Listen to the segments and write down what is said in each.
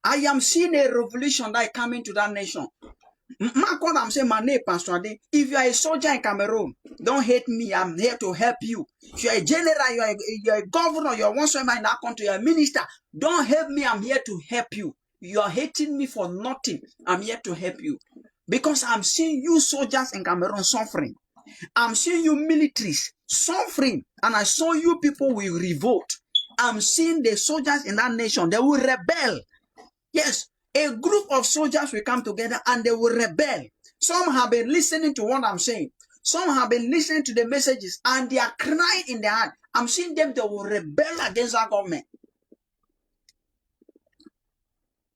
I am seeing a revolution that is coming to that nation. Mark what I'm saying, my name, Pastor Ade. If you are a soldier in Cameroon, don't hate me. I'm here to help you. If you're a general, you're a governor, you're whatsoever in that country, you're a minister, don't help me. I'm here to help you. You are hating me for nothing. I'm here to help you. Because I'm seeing you soldiers in Cameroon suffering. I'm seeing you militaries suffering. And I saw you people will revolt. I'm seeing the soldiers in that nation. They will rebel. Yes, a group of soldiers will come together and they will rebel. Some have been listening to what I'm saying. Some have been listening to the messages and they are crying in their heart. I'm seeing them, they will rebel against our government.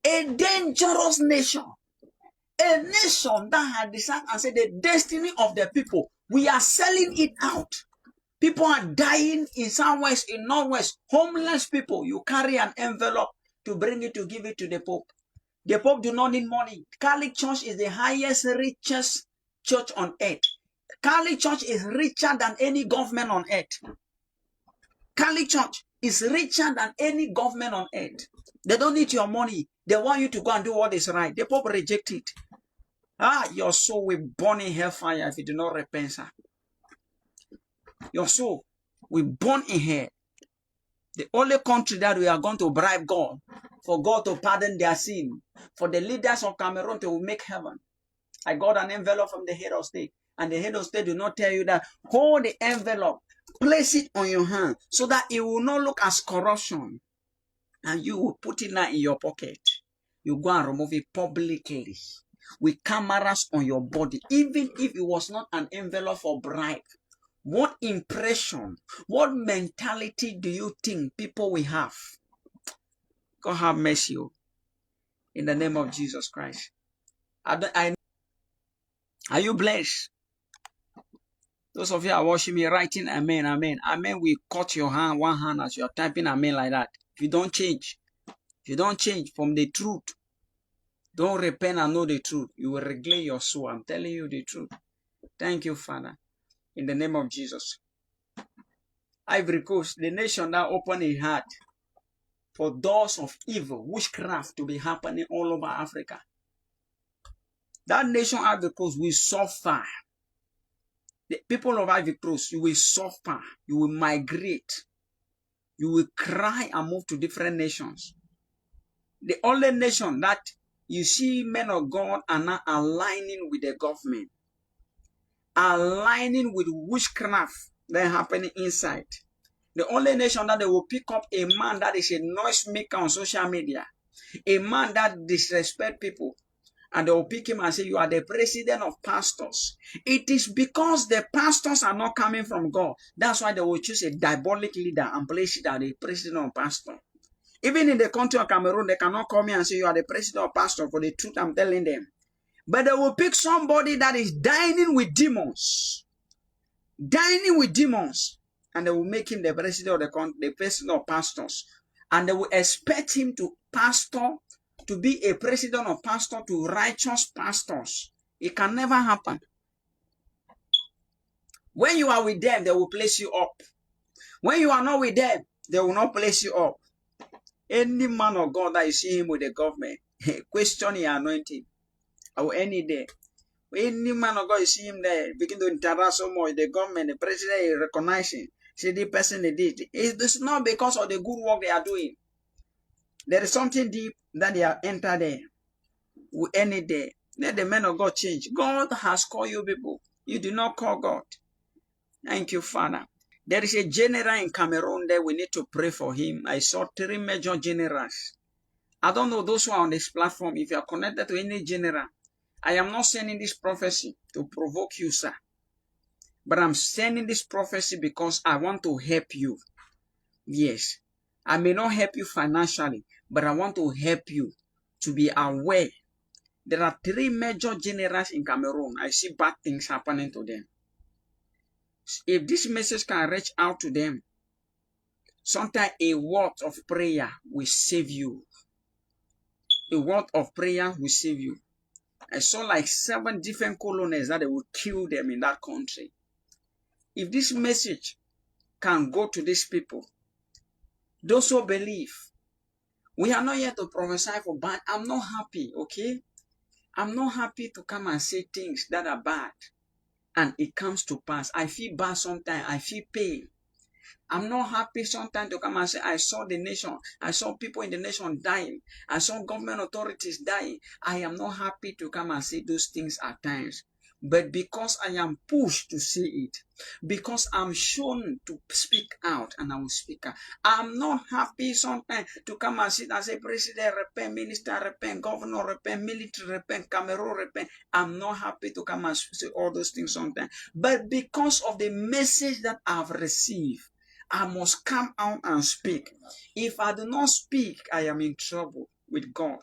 A dangerous nation. A nation that had decided and said the destiny of the people, we are selling it out. People are dying in southwest, in northwest, homeless people. You carry an envelope to bring it to give it to the Pope. The Pope do not need money. Catholic Church is the highest, richest church on earth. Catholic Church is richer than any government on earth. Catholic Church is richer than any government on earth. They don't need your money. They want you to go and do what is right. The Pope reject it. Your soul will burn in hellfire if you do not repent, sir. Your soul will burn in hell. The only country that we are going to bribe God, for God to pardon their sin, for the leaders of Cameroon to make heaven. I got an envelope from the head of state, and the head of state do not tell you that. Hold the envelope, place it on your hand, so that it will not look as corruption, and you will put it now in your pocket. You go and remove it publicly, with cameras on your body, even if it was not an envelope for bribe. What impression, what mentality do you think people will have? God have mercy. In the name of Jesus Christ. Are you blessed? Those of you are watching me writing amen, amen. Amen will cut your hand, one hand as you are typing amen like that. If you don't change from the truth, don't repent and know the truth, you will regret your soul. I'm telling you the truth. Thank you, Father. In the name of Jesus. Ivory Coast, the nation that opened its heart for doors of evil, witchcraft to be happening all over Africa. That nation, Ivory Coast, will suffer. The people of Ivory Coast, you will suffer. You will migrate. You will cry and move to different nations. The only nation that you see men of God are not aligning with the government, aligning with witchcraft that is happening inside. The only nation that they will pick up a man that is a noise maker on social media, a man that disrespects people, and they will pick him and say, you are the president of pastors. It is because the pastors are not coming from God. That's why they will choose a diabolic leader and place it as the president or pastor. Even in the country of Cameroon, they cannot come here and say, you are the president or pastor, for the truth I'm telling them. But they will pick somebody that is dining with demons. Dining with demons. And they will make him the president of the president of pastors. And they will expect him to pastor, to be a president or pastor to righteous pastors. It can never happen. When you are with them, they will place you up. When you are not with them, they will not place you up. Any man of God that you see him with the government, question your anointing. Or any day. Any man of God, you see him there, begin to interact so much, the government, the president is recognizing, see the person they did. It's not because of the good work they are doing. There is something deep that they are entered there. Any day. Let the men of God change. God has called you people. You do not call God. Thank you, Father. There is a general in Cameroon there. We need to pray for him. I saw 3 major generals. I don't know those who are on this platform. If you are connected to any general, I am not sending this prophecy to provoke you, sir. But I'm sending this prophecy because I want to help you. Yes. I may not help you financially, but I want to help you to be aware. There are 3 major generals in Cameroon. I see bad things happening to them. If this message can reach out to them, sometimes a word of prayer will save you. A word of prayer will save you. I saw like 7 different colonies that they would kill them in that country. If this message can go to these people, those who believe, We are not here to prophesy for bad. I'm not happy, okay? I'm not happy to come and say things that are bad and it comes to pass. I feel bad sometimes. I feel pain. I'm not happy sometimes to come and say, I saw the nation. I saw people in the nation dying. I saw government authorities dying. I am not happy to come and say those things at times. But because I am pushed to say it, because I'm shown to speak out, and I will speak out. I'm not happy sometimes to come and sit and say, President, repent, Minister, repent, Governor, repent, military, repent, Cameroon, repent. I'm not happy to come and say all those things sometimes. But because of the message that I've received, I must come out and speak. If I do not speak, I am in trouble with God.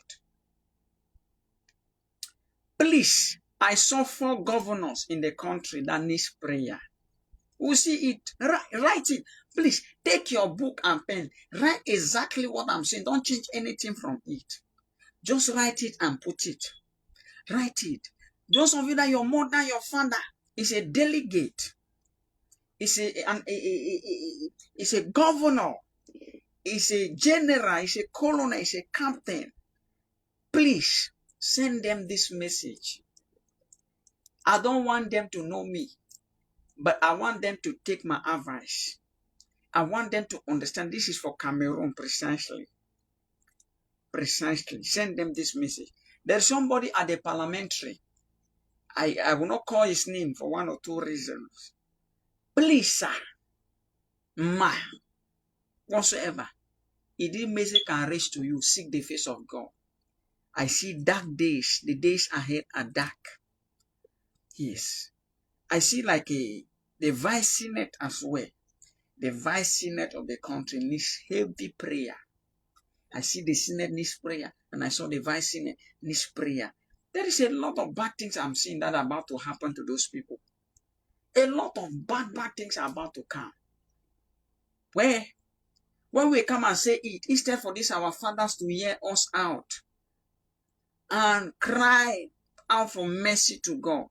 Please, I saw 4 governors in the country that needs prayer. We see it. Write it. Please, take your book and pen. Write exactly what I'm saying. Don't change anything from it. Just write it and put it. Write it. Those of you that your mother, your father is a delegate, is a governor, is a general, is a colonel, is a captain, please send them this message. I don't want them to know me, but I want them to take my advice. I want them to understand this is for Cameroon precisely. Precisely. Send them this message. There's somebody at the parliamentary. I will not call his name for 1 or 2 reasons. Please, sir, ma, whatsoever, if this message can reach to you, seek the face of God. I see dark days. The days ahead are dark. Yes. I see like the vice senate as well. The vice senate of the country needs heavy prayer. I see the senate needs prayer, and I saw the vice senate needs prayer. There is a lot of bad things I'm seeing that are about to happen to those people. A lot of bad things are about to come. Where when we come and say it, instead for this our fathers to hear us out and cry out for mercy to God,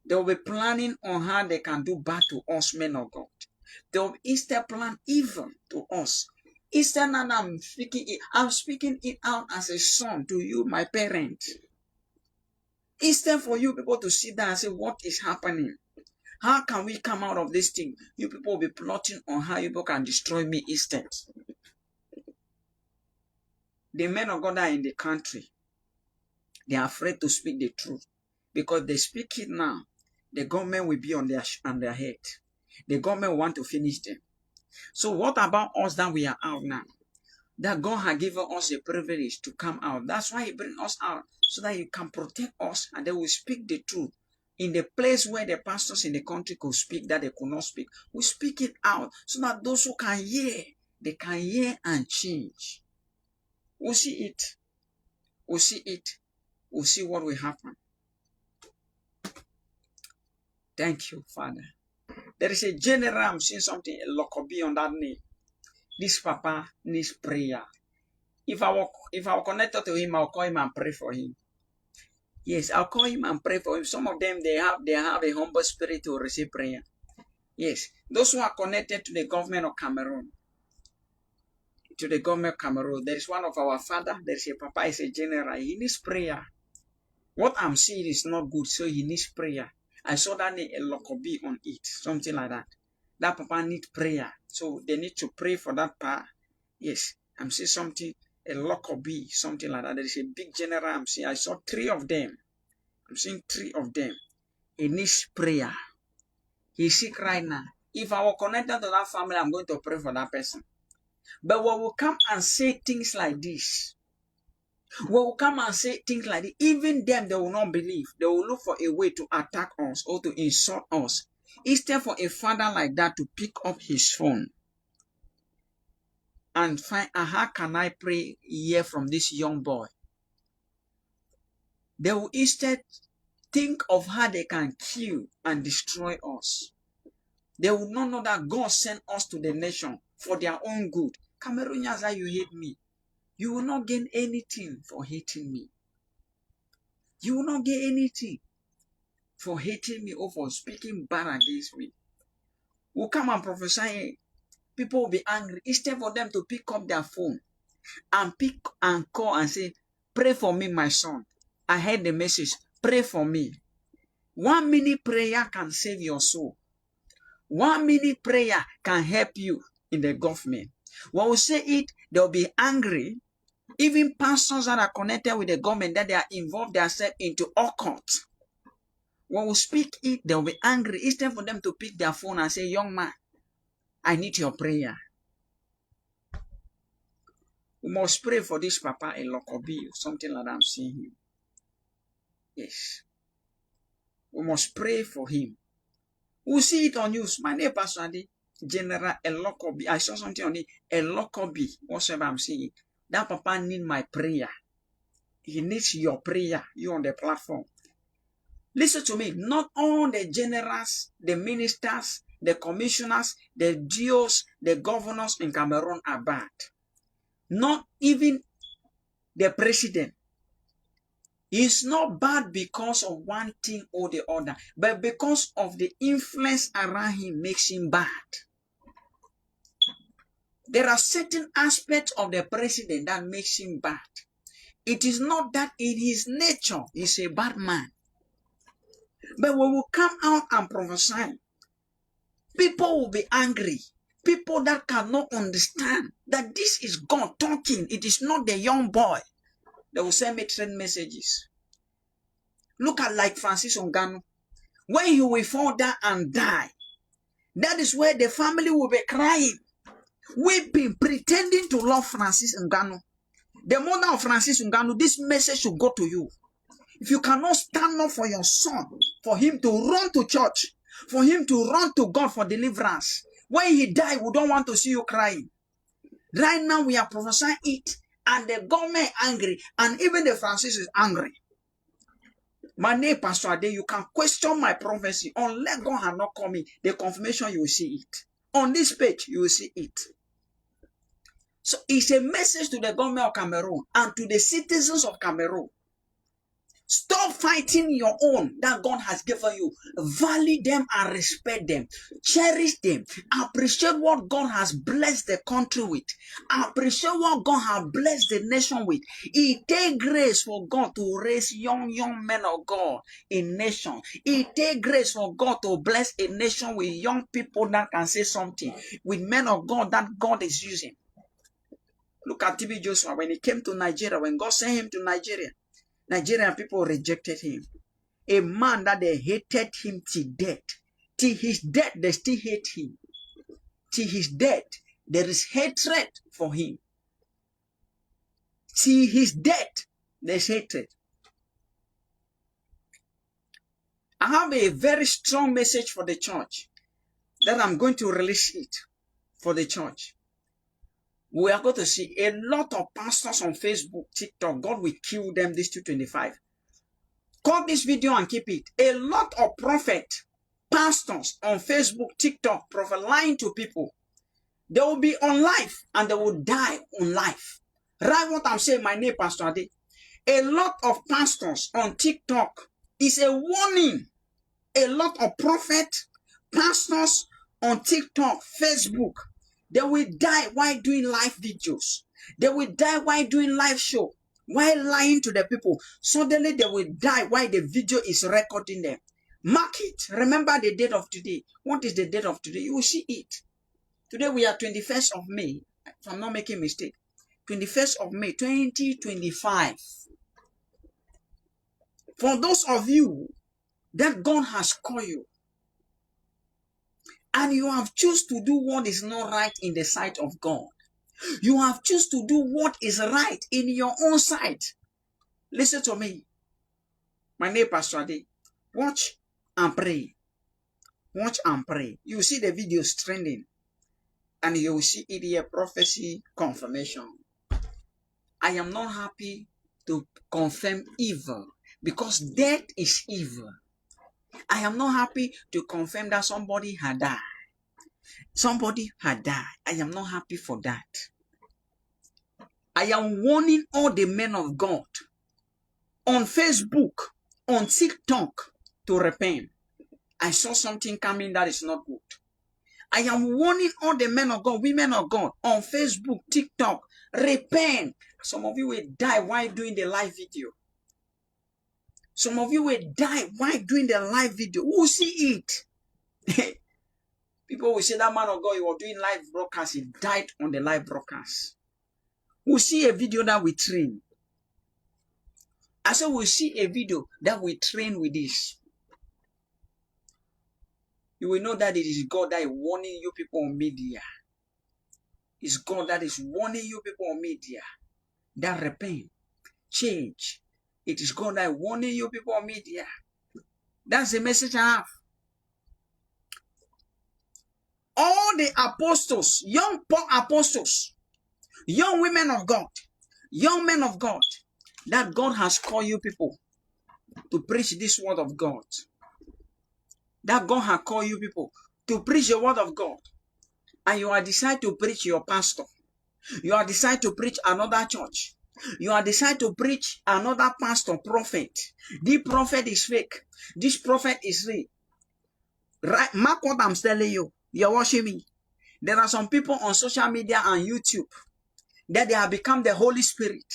they will be planning on how they can do bad to us, men of God. They will instead plan evil to us. Instead, now I'm speaking it out as a son to you, my parent. Instead for you people to sit down and say, what is happening? How can we come out of this thing? You people will be plotting on how you people can destroy me instead. The men of God are in the country. They are afraid to speak the truth. Because they speak it now, the government will be on their head. The government want to finish them. So what about us that we are out now? That God has given us a privilege to come out. That's why He brings us out, so that He can protect us and they will speak the truth. In the place where the pastors in the country could speak that they could not speak, we speak it out so that those who can hear, they can hear and change. We'll see it. We'll see it. We'll see what will happen. Thank you, Father. There is a general, I'm seeing something, a Lockerbie on that name. This papa needs prayer. If I were connected to him, I'll call him and pray for him. Yes, I'll call him and pray for him. Some of them, they have a humble spirit to receive prayer. Yes, those who are connected to the government of Cameroon, there is one of our father, there is a papa, is a general. He needs prayer. What I'm seeing is not good, so he needs prayer. I saw that name, a Lockerbie on it, something like that. That papa needs prayer, so they need to pray for that part. Yes, I'm seeing something, a Lockerbie, something like that. There is a big general I'm seeing. I saw 3 of them. I'm seeing 3 of them. He needs prayer. He's sick right now. If I were connected to that family, I'm going to pray for that person. But when we come and say things like this, even them, they will not believe. They will look for a way to attack us or to insult us. Instead for a father like that to pick up his phone and find, how can I pray here from this young boy? They will instead think of how they can kill and destroy us. They will not know that God sent us to the nation for their own good. Cameroonians, you hate me. You will not gain anything for hating me. You will not gain anything for hating me or for speaking bad against me. We'll come and prophesy. People will be angry. Instead for them to pick up their phone and pick and call and say, pray for me, my son. I heard the message. Pray for me. 1 minute prayer can save your soul. 1 minute prayer can help you in the government. When we say it, they'll be angry. Even pastors that are connected with the government, that they are involved themselves into occult. When we speak it, they'll be angry. Instead for them to pick their phone and say, young man, I need your prayer. We must pray for this Papa Elokobi, something like that I'm seeing him. Yes. We must pray for him. We'll see it on news. My name Pastor Adi, General Elokobi. I saw something on it. Elokobi, whatever I'm seeing. That Papa need my prayer. He needs your prayer. You on the platform. Listen to me. Not all the generals, the ministers, the commissioners, the DOs, the governors in Cameroon are bad. Not even the president. He's not bad because of one thing or the other, but because of the influence around him makes him bad. There are certain aspects of the president that makes him bad. It is not that in his nature he's a bad man. But when we come out and prophesy, people will be angry. People that cannot understand that this is God talking. It is not the young boy. They will send me trend messages. Look at like Francis Ngannou. When he will fall down and die, that is where the family will be crying, weeping, pretending to love Francis Ngannou. The mother of Francis Ngannou, this message should go to you. If you cannot stand up for your son, for him to run to church, for him to run to God for deliverance, when he died, we don't want to see you crying. Right now, we are prophesying it, and the government angry, and even the Francis is angry. My name, Pastor Ade, you can question my prophecy. Unless God has not come in, the confirmation, you will see it. On this page, you will see it. So it's a message to the government of Cameroon and to the citizens of Cameroon. Stop fighting your own that God has given you. Value them and respect them. Cherish them. Appreciate what God has blessed the country with. Appreciate what God has blessed the nation with. It takes grace for God to raise young men of God in nation. It takes grace for God to bless a nation with young people that can say something. With men of God that God is using. Look at TB Joshua when he came to Nigeria. When God sent him to Nigeria. Nigerian people rejected him. A man that they hated him till death. Till his death, they still hate him. Till his death, there is hatred for him. Till his death, there's hatred. I have a very strong message for the church that I'm going to release it for the church. We are going to see a lot of pastors on Facebook, TikTok. God will kill them this 225. Cut this video and keep it. A lot of prophets, pastors on Facebook, TikTok, prophet lying to people. They will be on life and they will die on life. Right what I'm saying, my name, Pastor Ade. A lot of pastors on TikTok is a warning. A lot of prophets, pastors on TikTok, Facebook, they will die while doing live videos. They will die while doing live show, while lying to the people. Suddenly they will die while the video is recording them. Mark it. Remember the date of today. What is the date of today? You will see it. Today we are 21st of May. If I'm not making a mistake. 21st of May, 2025. For those of you that God has called you, and you have chosen to do what is not right in the sight of God. You have chosen to do what is right in your own sight. Listen to me. My name is Pastor Ade. Watch and pray. Watch and pray. You see the videos trending. And you will see it here, prophecy confirmation. I am not happy to confirm evil because death is evil. I am not happy to confirm that somebody had died. Somebody had died. I am not happy for that. I am warning all the men of God on Facebook, on TikTok to repent. I saw something coming that is not good. I am warning all the men of God, women of God on Facebook, TikTok, Repent. Some of you will die while doing the live video. Some of you will die while doing the live video. Who will see it? People will say that man of God, you were doing live broadcast. He died on the live broadcast. We'll see a video that we train. I said we'll see a video that we train with this. You will know that it is God that is warning you people on media. It's God that is warning you people on media. That repent, change. It is God that is warning you people on media. That's the message I have. All the apostles, young apostles, young women of God, young men of God, that God has called you people to preach this word of God. That God has called you people to preach the word of God. And you are decided to preach your pastor. You are decided to preach another church. You are decided to preach another pastor, prophet. This prophet is fake. This prophet is real. Right? Mark what I'm telling you. You're watching me. There are some people on social media and YouTube that they have become the Holy Spirit.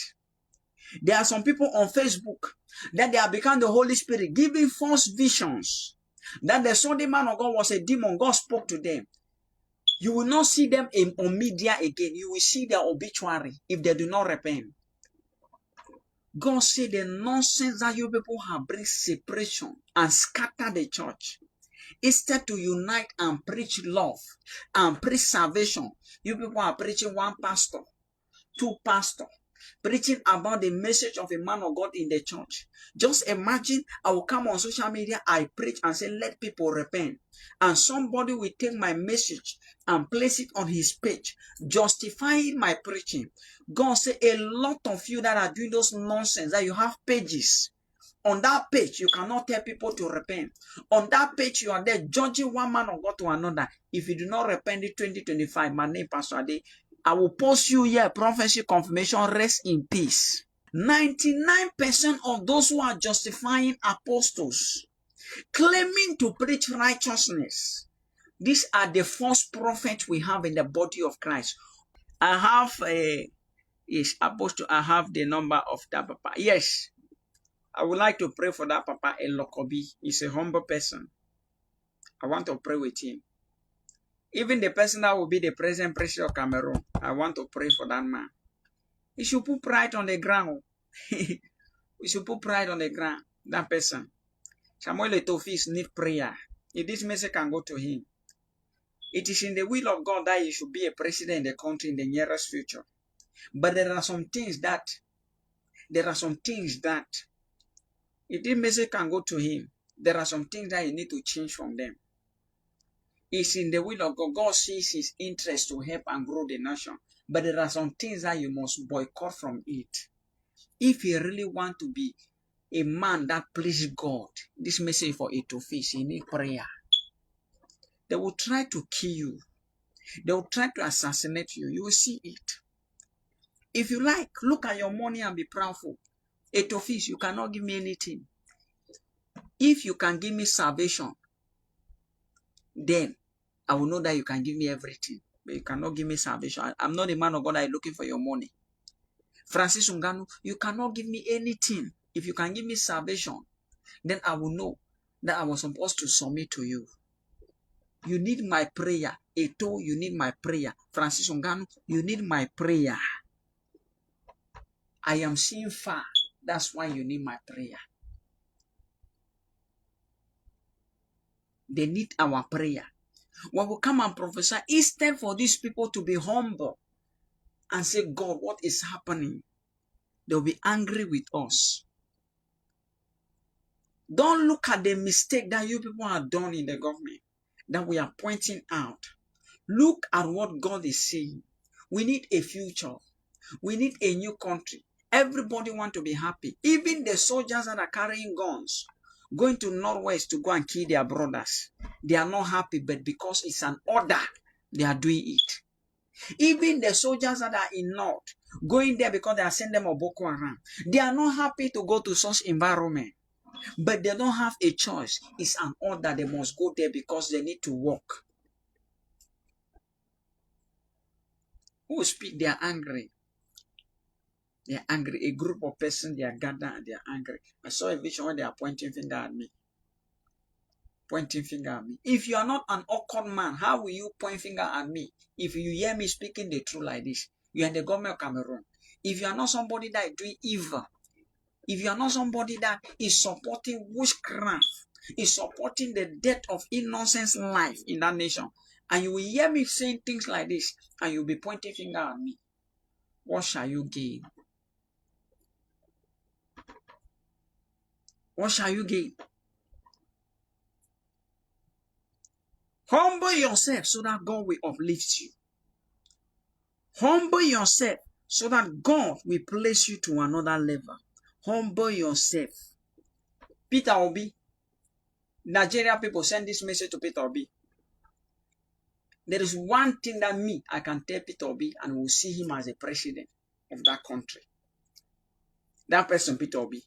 There are some people on Facebook that they have become the Holy Spirit, giving false visions. That they saw the man of God was a demon. God spoke to them. You will not see them on media again. You will see their obituary if they do not repent. God said the nonsense that you people have brings separation and scatter the church. Instead to unite and preach love and preach salvation, you people are preaching one pastor, two pastors, preaching about the message of a man of God in the church. Just imagine I will come on social media, I preach and say, let people repent. And somebody will take my message and place it on his page, justifying my preaching. God said, a lot of you that are doing those nonsense, that you have pages. On that page, you cannot tell people to repent. On that page, you are there judging one man of God to another. If you do not repent in 2025, my name Pastor Ade, I will post you here, prophecy confirmation, rest in peace. 99% of those who are justifying apostles, claiming to preach righteousness, these are the false prophets we have in the body of Christ. I have apostle, I have the number of that papa. Yes. I would like to pray for that Papa Elokobi. He's a humble person. I want to pray with him. Even the person that will be the present president of Cameroon, I want to pray for that man. He should put pride on the ground. We should put pride on the ground. That person. Samuel Etofis need prayer. If this message can go to him. It is in the will of God that he should be a president in the country in the nearest future. But there are some things that if this message can go to him, there are some things that you need to change from them. It's in the will of God. God sees his interest to help and grow the nation. But there are some things that you must boycott from it. If you really want to be a man that pleases God, this message for Etofis, you need prayer. They will try to kill you. They will try to assassinate you. You will see it. If you like, look at your money and be proudful. Etofis, you cannot give me anything. If you can give me salvation, then I will know that you can give me everything. But you cannot give me salvation. I'm not a man of God that is looking for your money. Francis Ngannou, you cannot give me anything. If you can give me salvation, then I will know that I was supposed to submit to you. You need my prayer. Eto, you need my prayer. Francis Ngannou, you need my prayer. I am seeing far. That's why you need my prayer. They need our prayer. When we come and prophesy, instead for these people to be humble and say, God, what is happening? They'll be angry with us. Don't look at the mistake that you people have done in the government that we are pointing out. Look at what God is saying. We need a future. We need a new country. Everybody wants to be happy. Even the soldiers that are carrying guns, going to Northwest to go and kill their brothers. They are not happy, but because it's an order, they are doing it. Even the soldiers that are in North, going there because they are sending them a Boko Haram, they are not happy to go to such environment. But they don't have a choice. It's an order. They must go there because they need to work. Who speak? They are angry. They are angry. A group of persons, they are gathered and they are angry. I saw a vision where they are pointing finger at me. Pointing finger at me. If you are not an awkward man, how will you point finger at me? If you hear me speaking the truth like this, you are in the government of Cameroon. If you are not somebody that is doing evil, if you are not somebody that is supporting witchcraft, is supporting the death of innocent life in that nation, and you will hear me saying things like this, and you'll be pointing finger at me, what shall you gain? What shall you gain? Humble yourself so that God will uplift you. Humble yourself so that God will place you to another level. Humble yourself. Peter Obi, Nigeria people send this message to Peter Obi. There is one thing that I can tell Peter Obi, and will see him as a president of that country. That person, Peter Obi.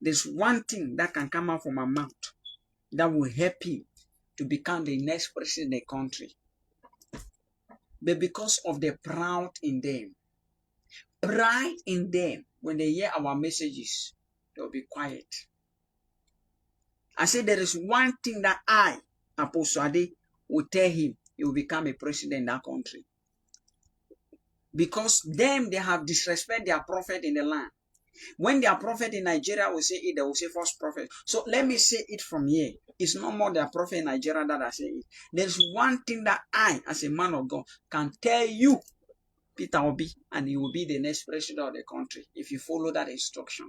There's one thing that can come out from my mouth that will help him to become the next president of the country. But because of the pride in them, when they hear our messages, they'll be quiet. I said there is one thing that I, Apostle Ade, will tell him. He will become a president in that country. Because them, they have disrespected their prophet in the land. When their prophet in Nigeria will say it, they will say false prophet. So let me say it from here. It's no more their prophet in Nigeria that I say it. There's one thing that I, as a man of God, can tell you, Peter Obi, and he will be the next president of the country if you follow that instruction.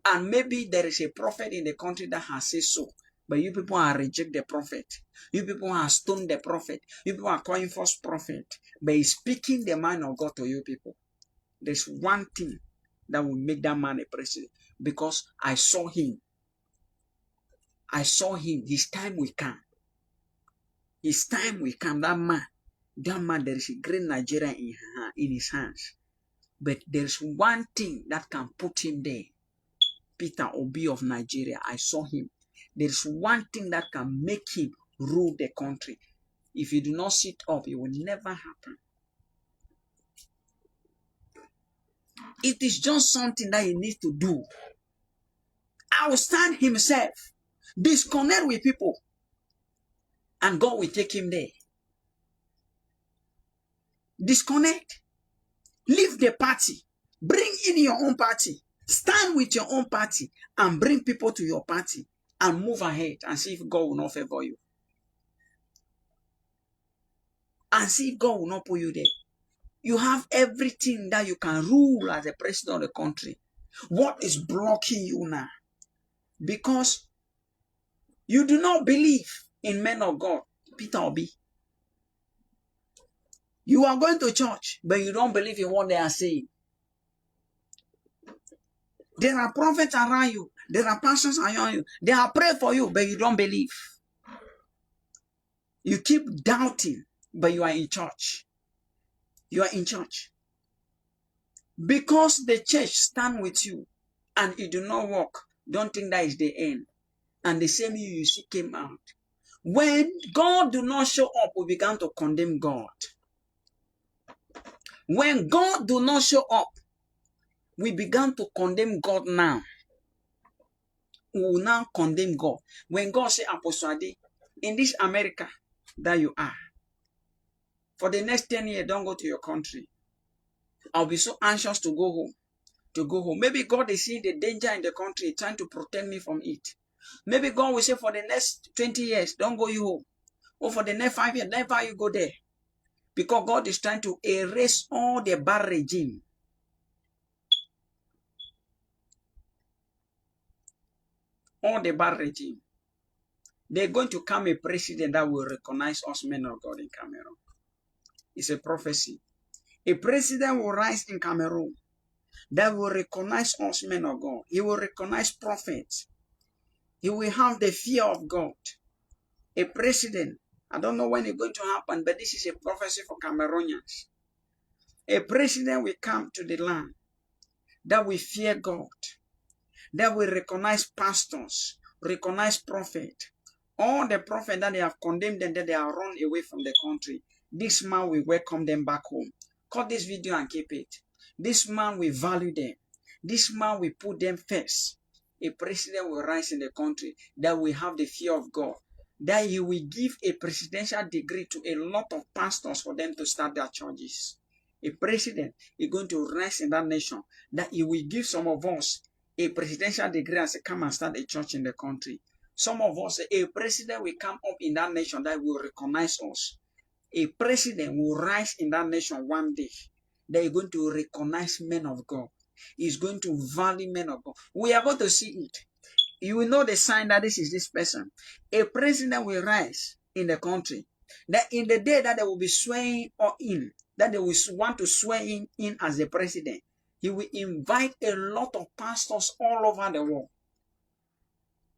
And maybe there is a prophet in the country that has said so, but you people are reject the prophet. You people are stoned the prophet. You people are calling false prophet. But he's speaking the mind of God to you people. There's one thing that will make that man a president, because I saw him. I saw him. His time will come. His time will come. That man, there is a great Nigeria in his hands. But there's one thing that can put him there. Peter Obi of Nigeria, I saw him. There's one thing that can make him rule the country. If you do not sit up, it will never happen. It is just something that he needs to do. Outstand himself. Disconnect with people. And God will take him there. Disconnect. Leave the party. Bring in your own party. Stand with your own party and bring people to your party and move ahead and see if God will not favor you. And see if God will not put you there. You have everything that you can rule as the president of the country. What is blocking you now? Because you do not believe in men of God. Peter Obi. You are going to church, but you don't believe in what they are saying. There are prophets around you. There are pastors around you. They are praying for you, but you don't believe. You keep doubting, but you are in church. You are in church. Because the church stand with you and it do not work, don't think that is the end. And the same you see came out. When God do not show up, we began to condemn God. When God do not show up, we began to condemn God now. We will now condemn God. When God say, Apostle Ade, in this America that you are, for the next 10 years, don't go to your country. I'll be so anxious to go home. Maybe God is seeing the danger in the country, trying to protect me from it. Maybe God will say, for the next 20 years, don't go you home. Or for the next 5 years, never you go there. Because God is trying to erase all the bad regime. All the bad regime. They're going to come a president that will recognize us men of God in Cameroon. It's a prophecy. A president will rise in Cameroon that will recognize us men of God. He will recognize prophets. He will have the fear of God. A president, I don't know when it's going to happen, but this is a prophecy for Cameroonians. A president will come to the land that will fear God, that will recognize pastors, recognize prophets. All the prophets that they have condemned them, that they are run away from the country. This man will welcome them back home. Cut this video and keep it. This man will value them. This man will put them first. A president will rise in the country that will have the fear of God, that he will give a presidential degree to a lot of pastors for them to start their churches. A president is going to rise in that nation, that he will give some of us a presidential degree and say, come and start a church in the country. Some of us, a president will come up in that nation that will recognize us. A president will rise in that nation one day. They are going to recognize men of God. He's going to value men of God. We are going to see it. You will know the sign that this is this person. A president will rise in the country. That in the day that they will be swearing in, that they will want to swear in as the president, he will invite a lot of pastors all over the world.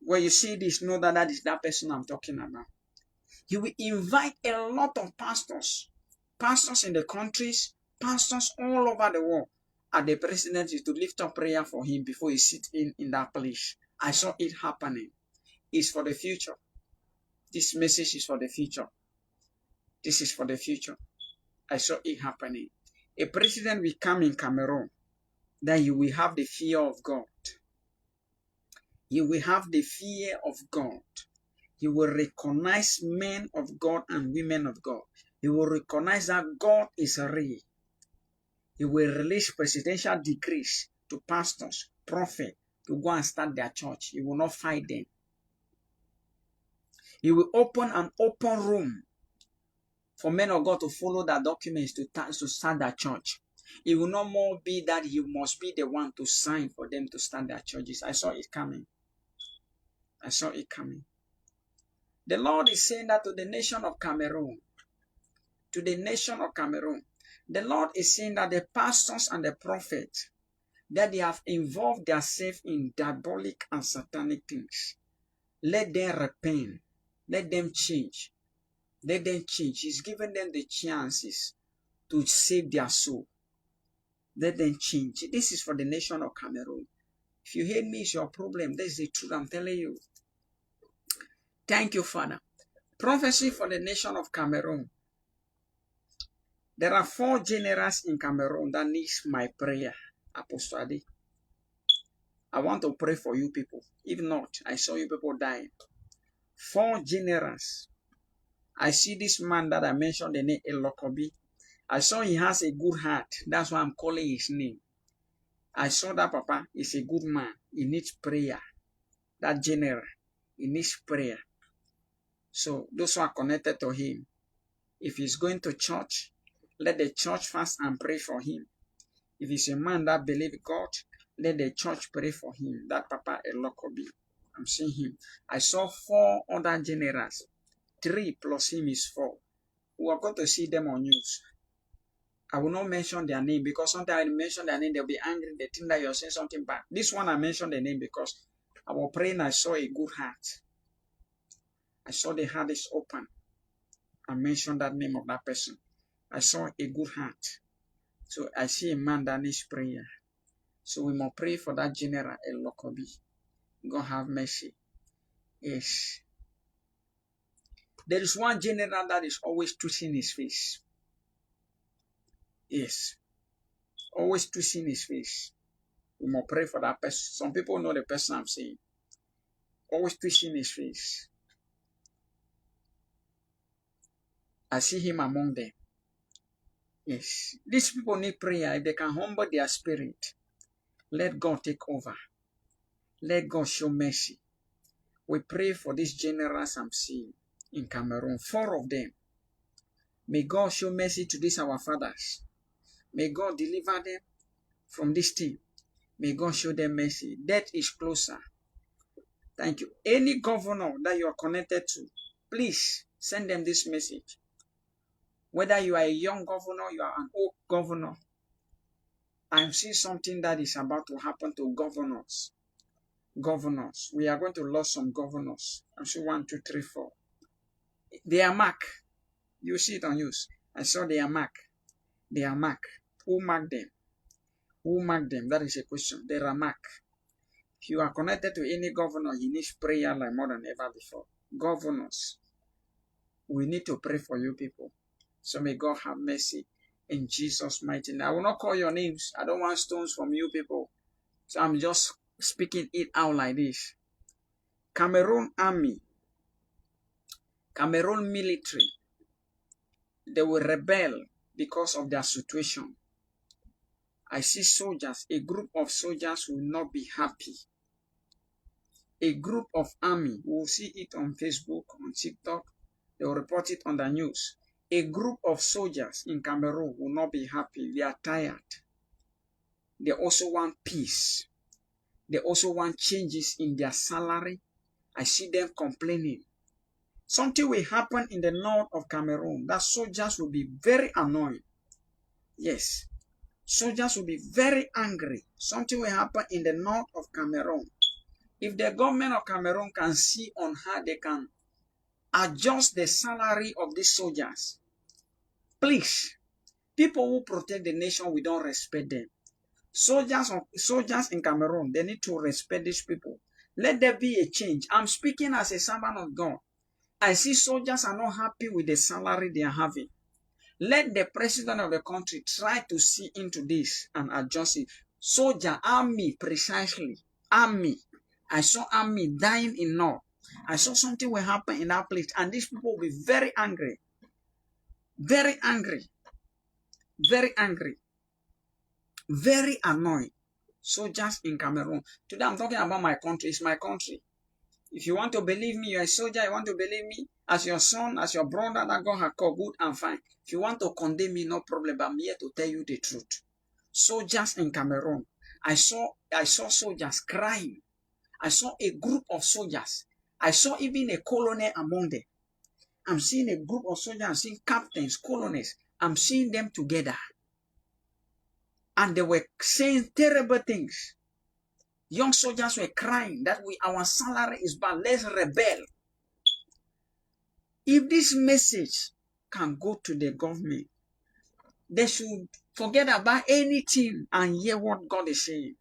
When you see this, know that that is that person I'm talking about. He will invite a lot of pastors in the countries, pastors all over the world. And the president is to lift up prayer for him before he sits in that place. I saw it happening. It's for the future. This message is for the future. This is for the future. I saw it happening. A president will come in Cameroon, that you will have the fear of God. You will have the fear of God. You will recognize men of God and women of God. You will recognize that God is real. You will release presidential decrees to pastors, prophets, to go and start their church. You will not fight them. You will open an open room for men of God to follow their documents to start their church. It will no more be that you must be the one to sign for them to start their churches. I saw it coming. I saw it coming. The Lord is saying that to the nation of Cameroon. To the nation of Cameroon. The Lord is saying that the pastors and the prophets, that they have involved themselves in diabolic and satanic things. Let them repent. Let them change. Let them change. He's given them the chances to save their soul. Let them change. This is for the nation of Cameroon. If you hate me, it's your problem. This is the truth I'm telling you. Thank you, Father. Prophecy for the nation of Cameroon. There are 4 generals in Cameroon that needs my prayer, Apostle Adi. I want to pray for you people. If not, I saw you people dying. 4 generals. I see this man that I mentioned the name Elokobi. I saw he has a good heart. That's why I'm calling his name. I saw that Papa is a good man. He needs prayer. That general, he needs prayer. So those who are connected to him, if he's going to church, let the church fast and pray for him. If he's a man that believes God, let the church pray for him. That Papa Elokobi. I'm seeing him. I saw 4 other generals. 3 plus him is 4. We are going to see them on news. I will not mention their name because sometimes I mention their name, they'll be angry. They think that you're saying something bad. This one I mentioned the name because I was praying. I saw a good heart. I saw the heart is open. I mentioned that name of that person. I saw a good heart. So I see a man that needs prayer. So we must pray for that general Elokobi. God have mercy. Yes. There is one general that is always twisting his face. Yes. Always twisting his face. We must pray for that person. Some people know the person I'm saying. Always twisting his face. I see him among them. Yes. These people need prayer. If they can humble their spirit, let God take over. Let God show mercy. We pray for these generals I'm seeing in Cameroon. 4 of them. May God show mercy to these our fathers. May God deliver them from this thing. May God show them mercy. Death is closer. Thank you. Any governor that you are connected to, please send them this message. Whether you are a young governor, you are an old governor, I'm seeing something that is about to happen to governors. Governors. We are going to lose some governors. I'm sure 1, 2, 3, 4. They are marked. You see it on news. I saw they are marked. They are marked. Who marked them? Who marked them? That is a question. They are marked. If you are connected to any governor, he needs prayer like more than ever before. Governors. We need to pray for you people. So may God have mercy. In Jesus' mighty name. I will not call your names. I don't want stones from you people. So I'm just speaking it out like this. Cameroon army, Cameroon military, they will rebel because of their situation. I see soldiers, a group of soldiers will not be happy. A group of army, we'll see it on Facebook, on TikTok, they will report it on the news. A group of soldiers in Cameroon will not be happy. They are tired. They also want peace. They also want changes in their salary. I see them complaining. Something will happen in the north of Cameroon that soldiers will be very annoyed. Yes, soldiers will be very angry. Something will happen in the north of Cameroon. If the government of Cameroon can see on how they can adjust the salary of these soldiers, please, people who protect the nation, we don't respect them. Soldiers in Cameroon, they need to respect these people. Let there be a change. I'm speaking as a servant of God. I see soldiers are not happy with the salary they are having. Let the president of the country try to see into this and adjust it. Soldier, army, precisely. Army. I saw army dying in North. I saw something will happen in that place. And these people will be very angry. Very angry. Very angry. Very annoyed. Soldiers in Cameroon. Today I'm talking about my country. It's my country. If you want to believe me, you're a soldier, you want to believe me as your son, as your brother, that God has called, good and fine. If you want to condemn me, no problem, but I'm here to tell you the truth. Soldiers in Cameroon. I saw soldiers crying. I saw a group of soldiers. I saw even a colonel among them. I'm seeing a group of soldiers. I'm seeing captains, colonels. I'm seeing them together. And they were saying terrible things. Young soldiers were crying that our salary is bad. Let's rebel. If this message can go to the government, they should forget about anything and hear what God is saying.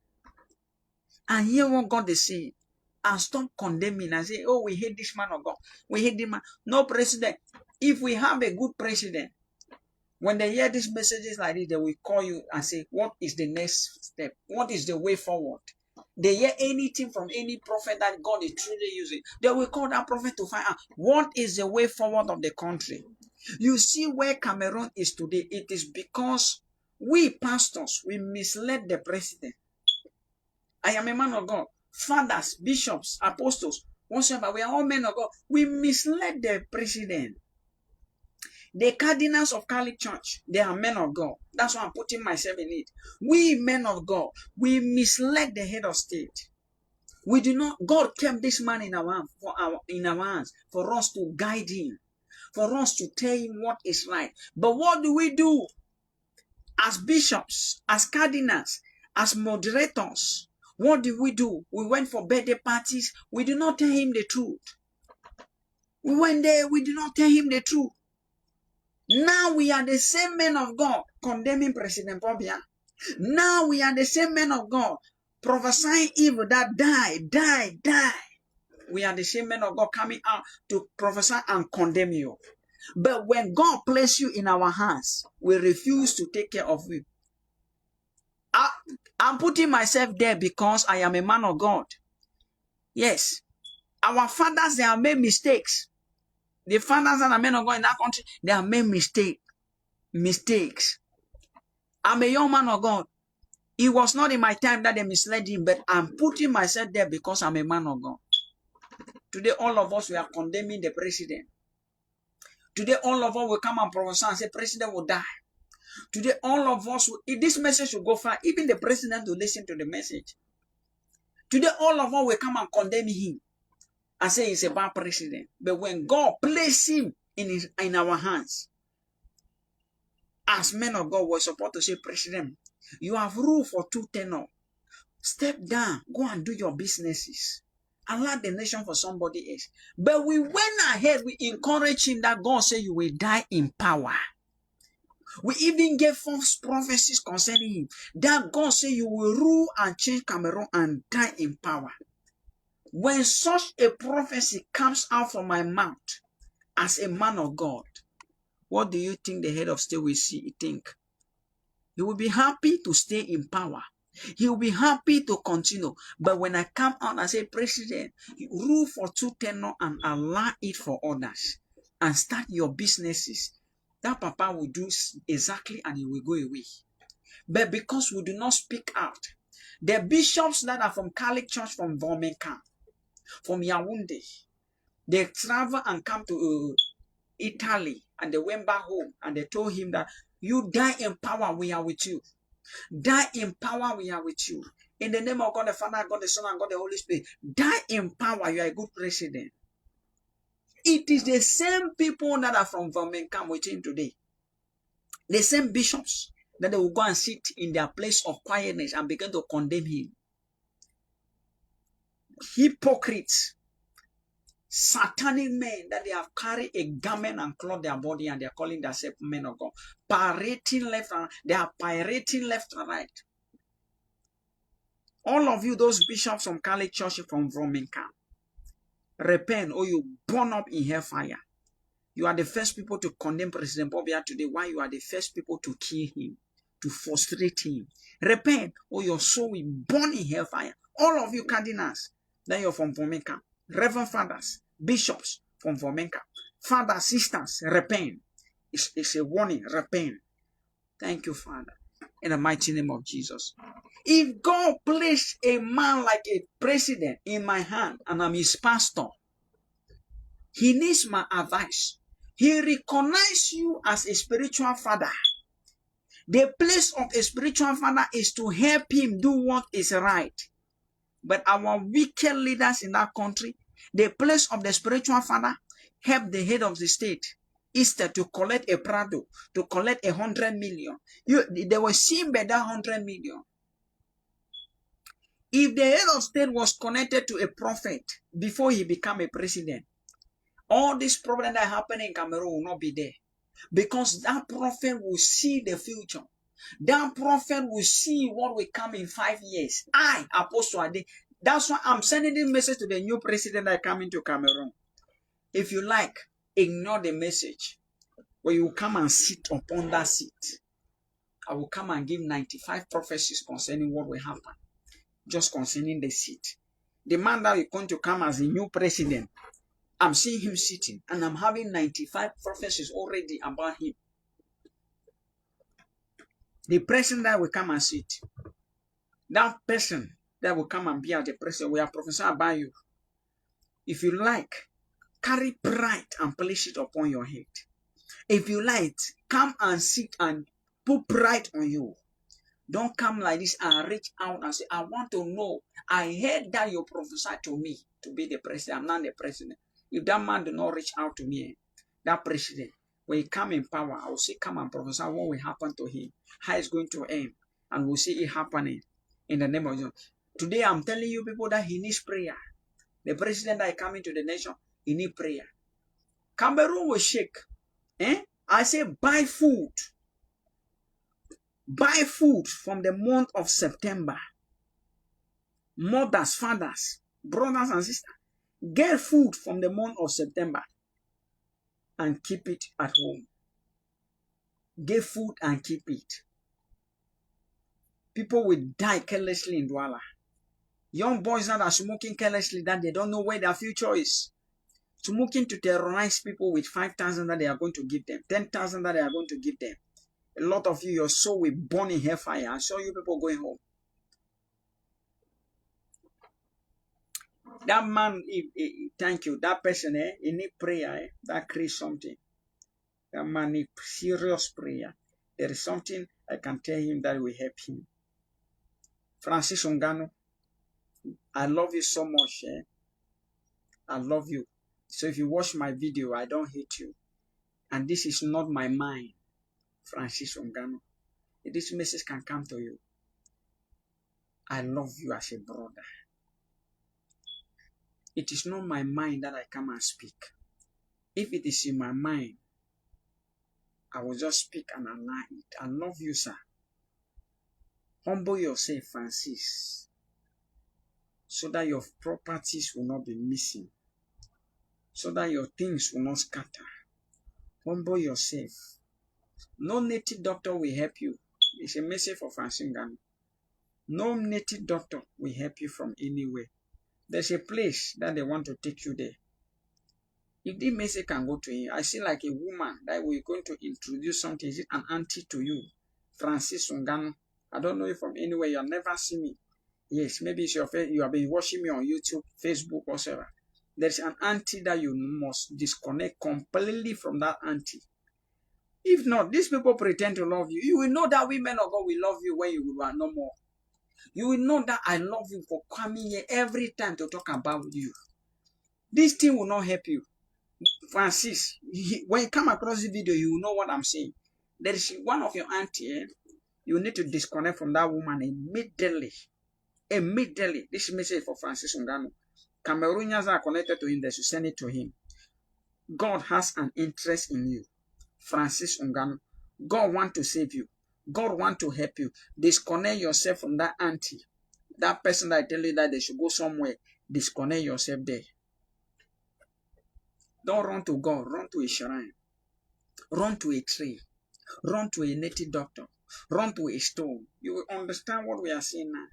And hear what God is saying. And stop condemning and say, oh, we hate this man of God. We hate this man. No president. If we have a good president, when they hear these messages like this, they will call you and say, what is the next step? What is the way forward? They hear anything from any prophet that God is truly using. They will call that prophet to find out what is the way forward of the country. You see where Cameroon is today. It is because we pastors, we misled the president. I am a man of God. Fathers, bishops, apostles, whatsoever, we are all men of God. We misled the president. The cardinals of Catholic Church, they are men of God. That's why I'm putting myself in it. We men of God, we misled the head of state. We do not. God kept this man in our hands for us to guide him, for us to tell him what is right. But what do we do as bishops, as cardinals, as moderators? What did we do? We went for birthday parties. We do not tell him the truth. We went there. We do not tell him the truth. Now we are the same men of God condemning President Pompeo. Now we are the same men of God prophesying evil that die. We are the same men of God coming out to prophesy and condemn you. But when God places you in our hands, we refuse to take care of you. I'm putting myself there because I am a man of God. Yes. Our fathers, they have made mistakes. The fathers and the men of God in that country, they have made mistakes. I'm a young man of God. It was not in my time that they misled him, but I'm putting myself there because I'm a man of God. Today, all of us, we are condemning the president. Today, all of us will come and prophesy and say, president will die. Today, all of us, if this message will go far, even the president will listen to the message. Today, all of us will come and condemn him and say he's a bad president. But when God placed him in our hands, as men of God, we're supposed to say, president, you have ruled for 2 tenors. Step down, go and do your businesses. Allow the nation for somebody else. But we went ahead, we encouraged him that God said you will die in power. We even gave false prophecies concerning him. That God said you will rule and change Cameroon and die in power. When such a prophecy comes out from my mouth as a man of God, what do you think the head of state will think? He will be happy to stay in power. He will be happy to continue. But when I come out and say, President, rule for 2 tenure and allow it for others and start your businesses, that papa will do exactly and he will go away. But because we do not speak out, the bishops that are from Catholic Church, from Vomenka, from Yaoundé, they travel and come to Italy and they went back home and they told him that you die in power, we are with you. Die in power, we are with you. In the name of God the Father, God the Son, and God the Holy Spirit. Die in power, you are a good president. It is the same people that are from Vomenka with him today. The same bishops that they will go and sit in their place of quietness and begin to condemn him. Hypocrites, satanic men that they have carried a garment and clothed their body and they are calling themselves men of God. Pirating left and right. They are pirating left and right. All of you, those bishops from Catholic Church from Vomenka, repent or you burn up in hellfire. You are the first people to condemn President Bobia today. Why you are the first people to kill him, to frustrate him. Repent or your soul will burn in hellfire. All of you cardinals, that you're from Vomenka, Reverend Fathers, bishops from Vomenka, fathers, sisters, repent. It's a warning, repent. Thank you, Father, in the mighty name of Jesus. If God placed a man like a president in my hand and I'm his pastor, he needs my advice. He recognizes you as a spiritual father. The place of a spiritual father is to help him do what is right. But our wicked leaders in that country, the place of the spiritual father, help the head of the state instead to collect a Prado, to collect 100 million. They were seen by that 100 million. If the head of state was connected to a prophet before he became a president, all this problem that happened in Cameroon will not be there. Because that prophet will see the future. That prophet will see what will come in 5 years. Apostle Ade, that's why I'm sending this message to the new president that coming to Cameroon. If you like, ignore the message. When you come and sit upon that seat, I will come and give 95 prophecies concerning what will happen. Just concerning the seat. The man that is going to come as a new president, I'm seeing him sitting and I'm having 95 prophecies already about him. The president that will come and sit, that person that will come and be as the president, we are prophesying about you. If you like, carry pride and place it upon your head. If you like, come and sit and put pride on you. Don't come like this and reach out and say, I want to know. I heard that you prophesied to me to be the president. I'm not the president. If that man do not reach out to me, that president, when he come in power, I will say, come and prophesy what will happen to him, how it's going to end, and we'll see it happening in the name of Jesus. Today, I'm telling you people that he needs prayer. The president that is coming to the nation, he needs prayer. Cameroon will shake. I say, buy food. Buy food from the month of September. Mothers, fathers, brothers and sisters, get food from the month of September and keep it at home. Get food and keep it. People will die carelessly in Douala. Young boys that are smoking carelessly, that they don't know where their future is. Smoking to terrorize people with 5,000 that they are going to give them, 10,000 that they are going to give them. A lot of you, your soul will burn in hellfire. I saw you people going home. That man, thank you. That person, he need prayer. That creates something. That man need serious prayer. There is something I can tell him that will help him. Francis Ongano, I love you so much. I love you. So if you watch my video, I don't hate you. And this is not my mind. Francis Ongano. This message can come to you. I love you as a brother. It is not my mind that I come and speak. If it is in my mind, I will just speak and allow it. I love you, sir. Humble yourself, Francis, so that your properties will not be missing, so that your things will not scatter. Humble yourself. No native doctor will help you. It's a message for Francis Ngannou. No native doctor will help you from anywhere. There's a place that they want to take you there. If this message can go to him, I see like a woman that we're going to introduce something. Is it an auntie to you? Francis Ngannou. I don't know you from anywhere. You have never seen me. Yes, maybe it's your face. You have been watching me on YouTube, Facebook, whatever. There's an auntie that you must disconnect completely from that auntie. If not, these people pretend to love you. You will know that women of God will love you when you are no more. You will know that I love you for coming here every time to talk about you. This thing will not help you. Francis, when you come across the video, you will know what I'm saying. There is one of your auntie, you need to disconnect from that woman immediately. Immediately. This message for Francis Ngannou. Cameroonians are connected to him. They should send it to him. God has an interest in you. Francis Ngannou. God wants to save you. God wants to help you. Disconnect yourself from that auntie. That person that tell you that they should go somewhere. Disconnect yourself there. Don't run to God. Run to a shrine. Run to a tree. Run to a native doctor. Run to a stone. You will understand what we are saying now.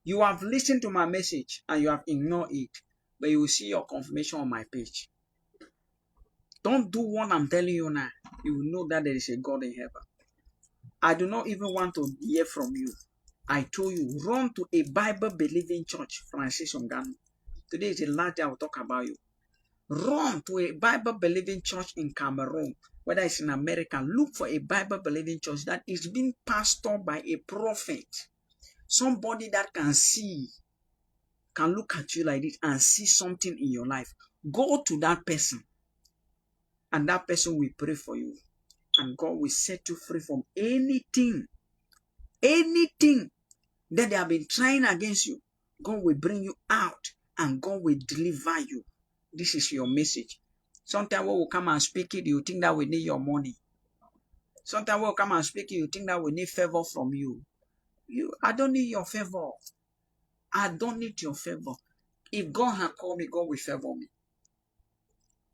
You have listened to my message and you have ignored it. But you will see your confirmation on my page. Don't do what I'm telling you now. You will know that there is a God in heaven. I do not even want to hear from you. I told you, run to a Bible-believing church, Francis Ngannou. Today is the last day I will talk about you. Run to a Bible-believing church in Cameroon, whether it's in America. Look for a Bible-believing church that is being pastored by a prophet. Somebody that can see, can look at you like this and see something in your life. Go to that person. And that person will pray for you. And God will set you free from anything that they have been trying against you. God will bring you out and God will deliver you. This is your message. Sometimes when we come and speak it, you think that we need your money. Sometimes when we come and speak it, you think that we need favor from you. I don't need your favor. I don't need your favor. If God had called me, God will favor me.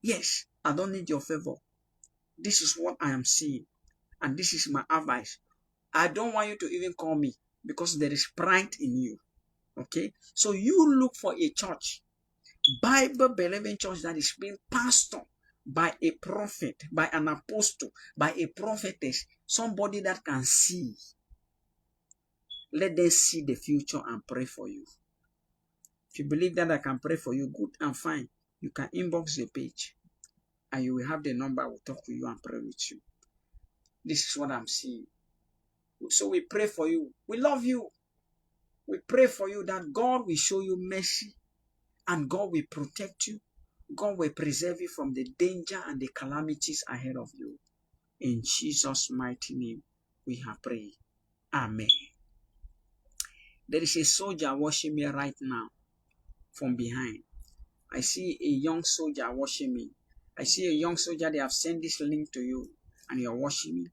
Yes, I don't need your favor. This is what I am seeing. And this is my advice. I don't want you to even call me because there is pride in you. Okay? So you look for a church, Bible-believing church that is being pastored by a prophet, by an apostle, by a prophetess, somebody that can see. Let them see the future and pray for you. If you believe that I can pray for you, good and fine. You can inbox the page and you will have the number. I will talk to you and pray with you. This is what I'm seeing. So we pray for you. We love you. We pray for you that God will show you mercy and God will protect you. God will preserve you from the danger and the calamities ahead of you. In Jesus' mighty name, we have prayed. Amen. There is a soldier watching me right now from behind. I see a young soldier watching me. I see a young soldier. They have sent this link to you and you're watching me.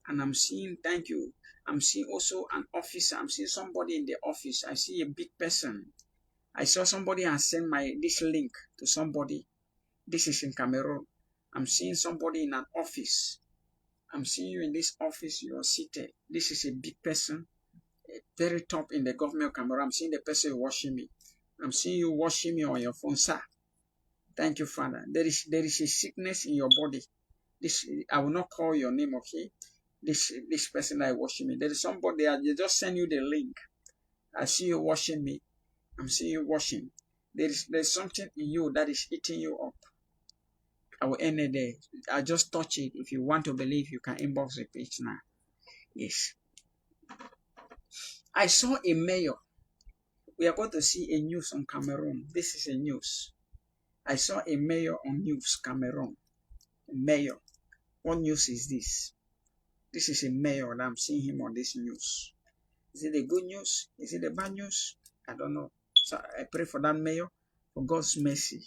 And I'm seeing, thank you. I'm seeing also an officer. I'm seeing somebody in the office. I see a big person. I saw somebody has sent this link to somebody. This is in Cameroon. I'm seeing somebody in an office. I'm seeing you in this office. You are seated. This is a big person, very top in the government of Cameroon. I'm seeing the person watching me. I'm seeing you watching me on your phone, sir. Thank you, Father. There is a sickness in your body. I will not call your name, okay? This person that is watching me. There is somebody that they just send you the link. I see you watching me. I'm seeing you watching. There's something in you that is eating you up. I will end it there. I just touch it. If you want to believe, you can inbox the page now. Yes. I saw a mayor. We are going to see a news on Cameroon. This is a news. I saw a mayor on news, Cameroon. A mayor. What news is this? This is a mayor and I'm seeing him on this news. Is it the good news? Is it the bad news? I don't know. So I pray for that mayor, for God's mercy.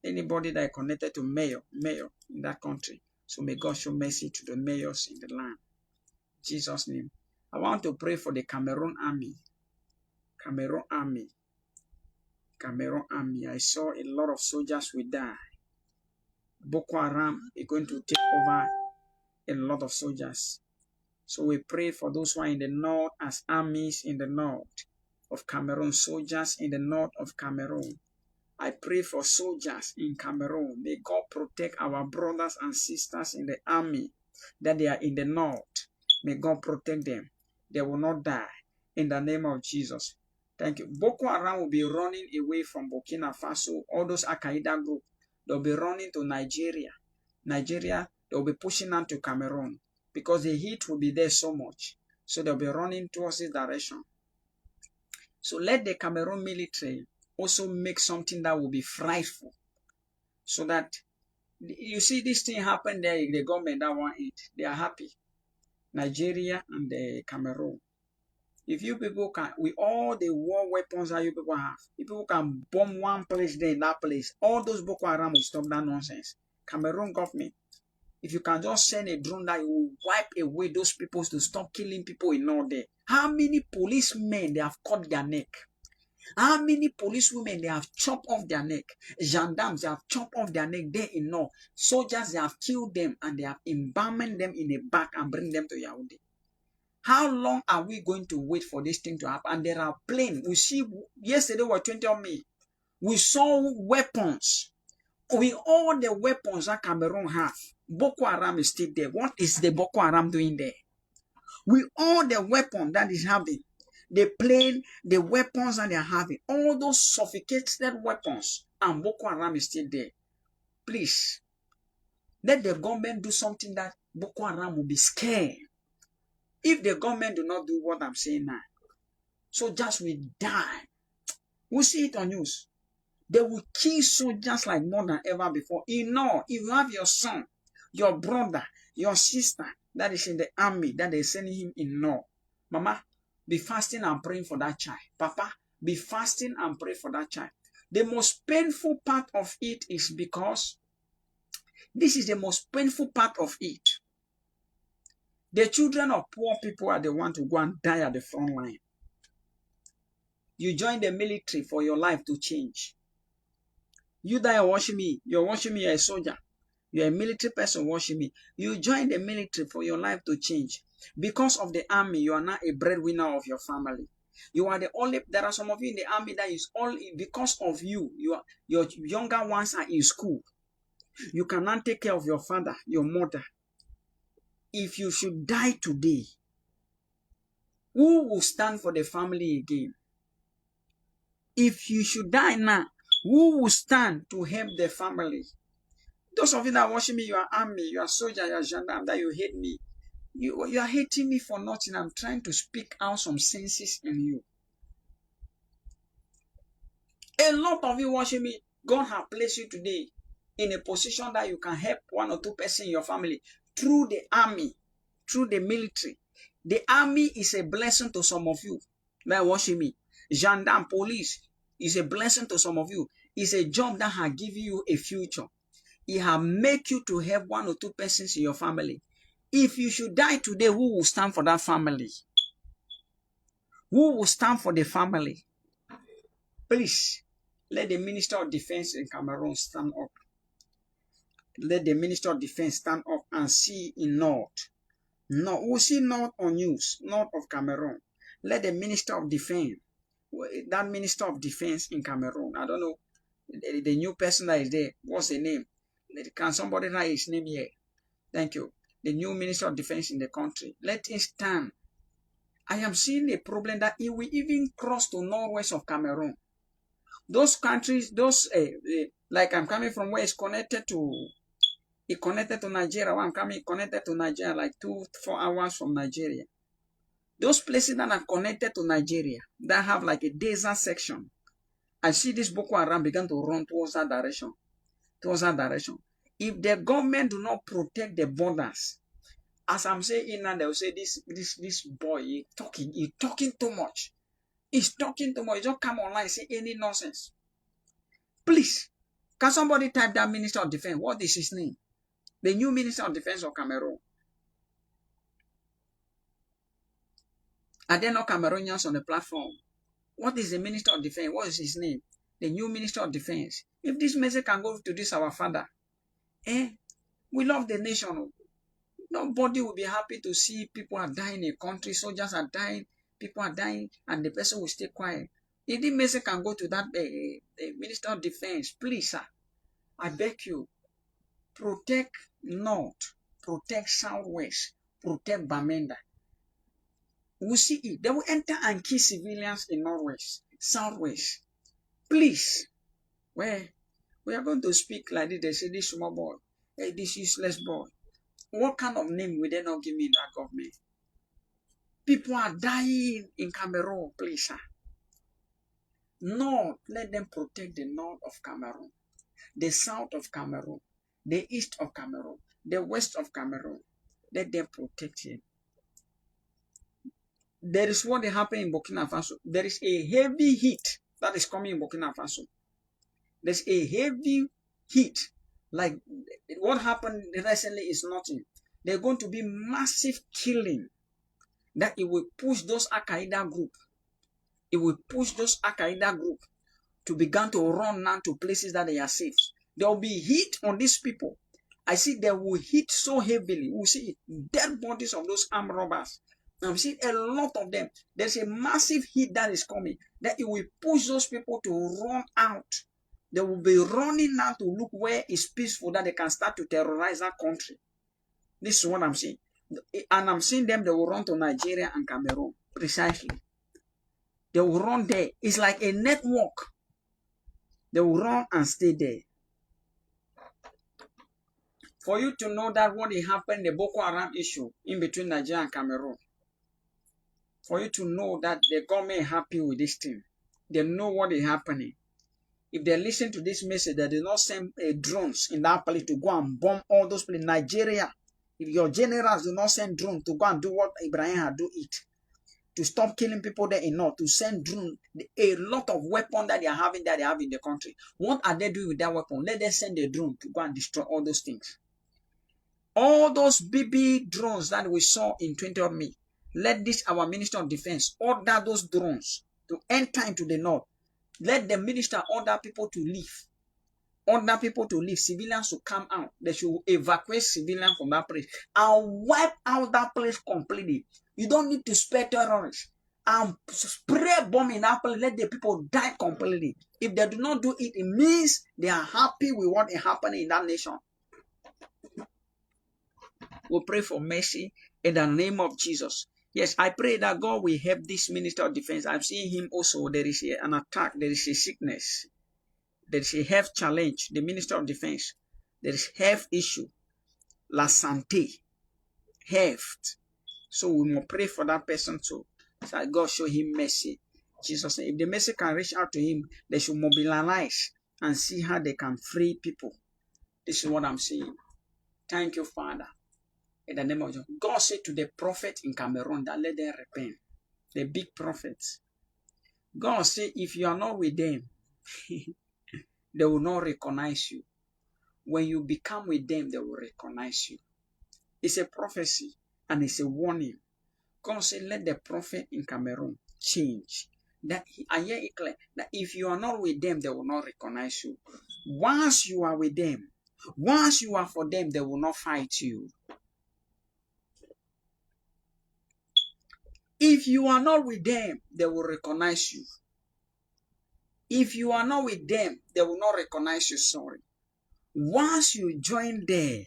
Anybody that is connected to mayor in that country. So may God show mercy to the mayors in the land. In Jesus' name. I want to pray for the Cameroon army. Cameroon army. Cameroon army. I saw a lot of soldiers will die. Boko Haram is going to take over a lot of soldiers. So we pray for those who are in the north as armies in the north of Cameroon, soldiers in the north of Cameroon. I pray for soldiers in Cameroon. May God protect our brothers and sisters in the army that they are in the north. May God protect them. They will not die. In the name of Jesus. Thank you. Boko Haram will be running away from Burkina Faso. All those Al-Qaeda group, they'll be running to Nigeria. Nigeria, they'll be pushing on to Cameroon because the heat will be there so much. So they'll be running towards this direction. So let the Cameroon military also make something that will be frightful. So that, you see this thing happen there, the government that want it. They are happy. Nigeria and the Cameroon. If you people can, with all the war weapons that you people have, you people can bomb one place, then that place, all those Boko Haram will stop that nonsense. Cameroon government, if you can just send a drone that will wipe away those people to stop killing people in all day. How many policemen they have cut their neck? How many policewomen they have chopped off their neck? Gendarmes they have chopped off their neck there in North. Soldiers they have killed them and they have embalmed them in a bag and bring them to Yaoundé. How long are we going to wait for this thing to happen? And there are planes. We see yesterday was 20 of May. We saw weapons. With all the weapons that Cameroon have, Boko Haram is still there. What is the Boko Haram doing there? With all the weapons that is having, the plane, the weapons that they are having, all those sophisticated weapons, and Boko Haram is still there. Please, let the government do something that Boko Haram will be scared. If the government do not do what I'm saying now, soldiers will die. We'll see it on news. They will kill soldiers like more than ever before. You know, if you have your son, your brother, your sister that is in the army, that they're sending him in law, Mama, be fasting and praying for that child. Papa, be fasting and pray for that child. The most painful part of it is because this is the most painful part of it. The children of poor people are the ones to go and die at the front line. You join the military for your life to change. You that are watching me, you're a soldier. You're a military person watching me. You join the military for your life to change. Because of the army, you are now a breadwinner of your family. You are the only, there are some of you in the army that is only because of you. Your younger ones are in school. You cannot take care of your father, your mother. If you should die today, who will stand for the family again? If you should die now, who will stand to help the family? Those of you that are watching me, you are army, you are soldier, you are gendarme, that you hate me. You are hating me for nothing. I'm trying to speak out some senses in you. A lot of you watching me, God has placed you today in a position that you can help one or two persons in your family through the army, through the military. The army is a blessing to some of you that are watching me. Gendarme, police is a blessing to some of you. It's a job that has given you a future. It has made you to help one or two persons in your family. If you should die today, who will stand for that family? Who will stand for the family? Please, let the Minister of Defense in Cameroon stand up. Let the Minister of Defense stand up and see in North. No, we'll see North on news, North of Cameroon. Let the Minister of Defense, that Minister of Defense in Cameroon, I don't know, the new person that is there, what's the name? Can somebody write his name here? Thank you. The new Minister of Defense in the country. Let him stand. I am seeing a problem that it will even cross to northwest of Cameroon. Those countries, those like I'm coming from where it's connected to Nigeria. Where I'm coming connected to Nigeria, like 2-4 hours from Nigeria. Those places that are connected to Nigeria that have like a desert section. I see this Boko Haram begin to run towards that direction. If the government do not protect the borders, as I'm saying now, they will say this boy, he's talking too much. He's talking too much. He just come online and say any nonsense. Please, can somebody type that Minister of Defense? What is his name? The new Minister of Defense of Cameroon. Are there no Cameroonians on the platform? What is the Minister of Defense? What is his name? The new Minister of Defense. If this message can go to this our father, we love the nation. Nobody will be happy to see people are dying in a country, soldiers are dying, people are dying, and the person will stay quiet. If the message can go to that Minister of Defense, please, sir, I beg you, protect North, protect Southwest, protect Bamenda. We'll see it. They will enter and kill civilians in Northwest, Southwest. Please, where we are going to speak like this, they say this small boy, hey, this useless boy. What kind of name will they not give me in that government? People are dying in Cameroon, please, sir. North, let them protect the north of Cameroon, the south of Cameroon, the east of Cameroon, the west of Cameroon. Let them protect it. There is what happened in Burkina Faso. There is a heavy heat that is coming in Burkina Faso. There's a heavy heat. Like what happened recently is nothing. There's going to be massive killing that it will push those Al-Qaeda group. It will push those Al-Qaeda group to begin to run now to places that they are safe. There will be heat on these people. I see they will hit so heavily. We see dead bodies of those armed robbers. I'm seeing a lot of them. There's a massive heat that is coming. That it will push those people to run out. They will be running now to look where it's peaceful that they can start to terrorize that country. This is what I'm seeing. And I'm seeing them, they will run to Nigeria and Cameroon. Precisely. They will run there. It's like a network. They will run and stay there. For you to know that what happened, the Boko Haram issue in between Nigeria and Cameroon. For you to know that the government is happy with this thing. They know what is happening. If they listen to this message, they do not send drones in that place to go and bomb all those places. Nigeria, if your generals do not send drones to go and do what Ibrahim had do it, to stop killing people there enough, to send drones, a lot of weapons that they have in the country. What are they doing with that weapon? Let them send a drone to go and destroy all those things. All those BB drones that we saw in 20th May, let this, our Minister of Defense, order those drones to enter into the north. Let the minister order people to leave. Order people to leave. Civilians to come out. They should evacuate civilians from that place and wipe out that place completely. You don't need to spare terrorists and spray bomb in that place. Let the people die completely. If they do not do it, it means they are happy with what is happening in that nation. We pray for mercy in the name of Jesus. Yes, I pray that God will help this Minister of Defense. I've seen him also. There is an attack. There is a sickness. There is a health challenge. The Minister of Defense. There is health issue. La santé. Health. So we must pray for that person too. So that God show him mercy. Jesus, if the mercy can reach out to him, they should mobilize and see how they can free people. This is what I'm saying. Thank you, Father. In the name of Jesus. God said to the prophet in Cameroon that let them repent. The big prophets. God said if you are not with them, they will not recognize you. When you become with them, they will recognize you. It's a prophecy and it's a warning. God said let the prophet in Cameroon change. I hear it clear that if you are not with them, they will not recognize you. Once you are with them, once you are for them, they will not fight you. If you are not with them, they will recognize you. If you are not with them, they will not recognize you, sorry. Once you join them,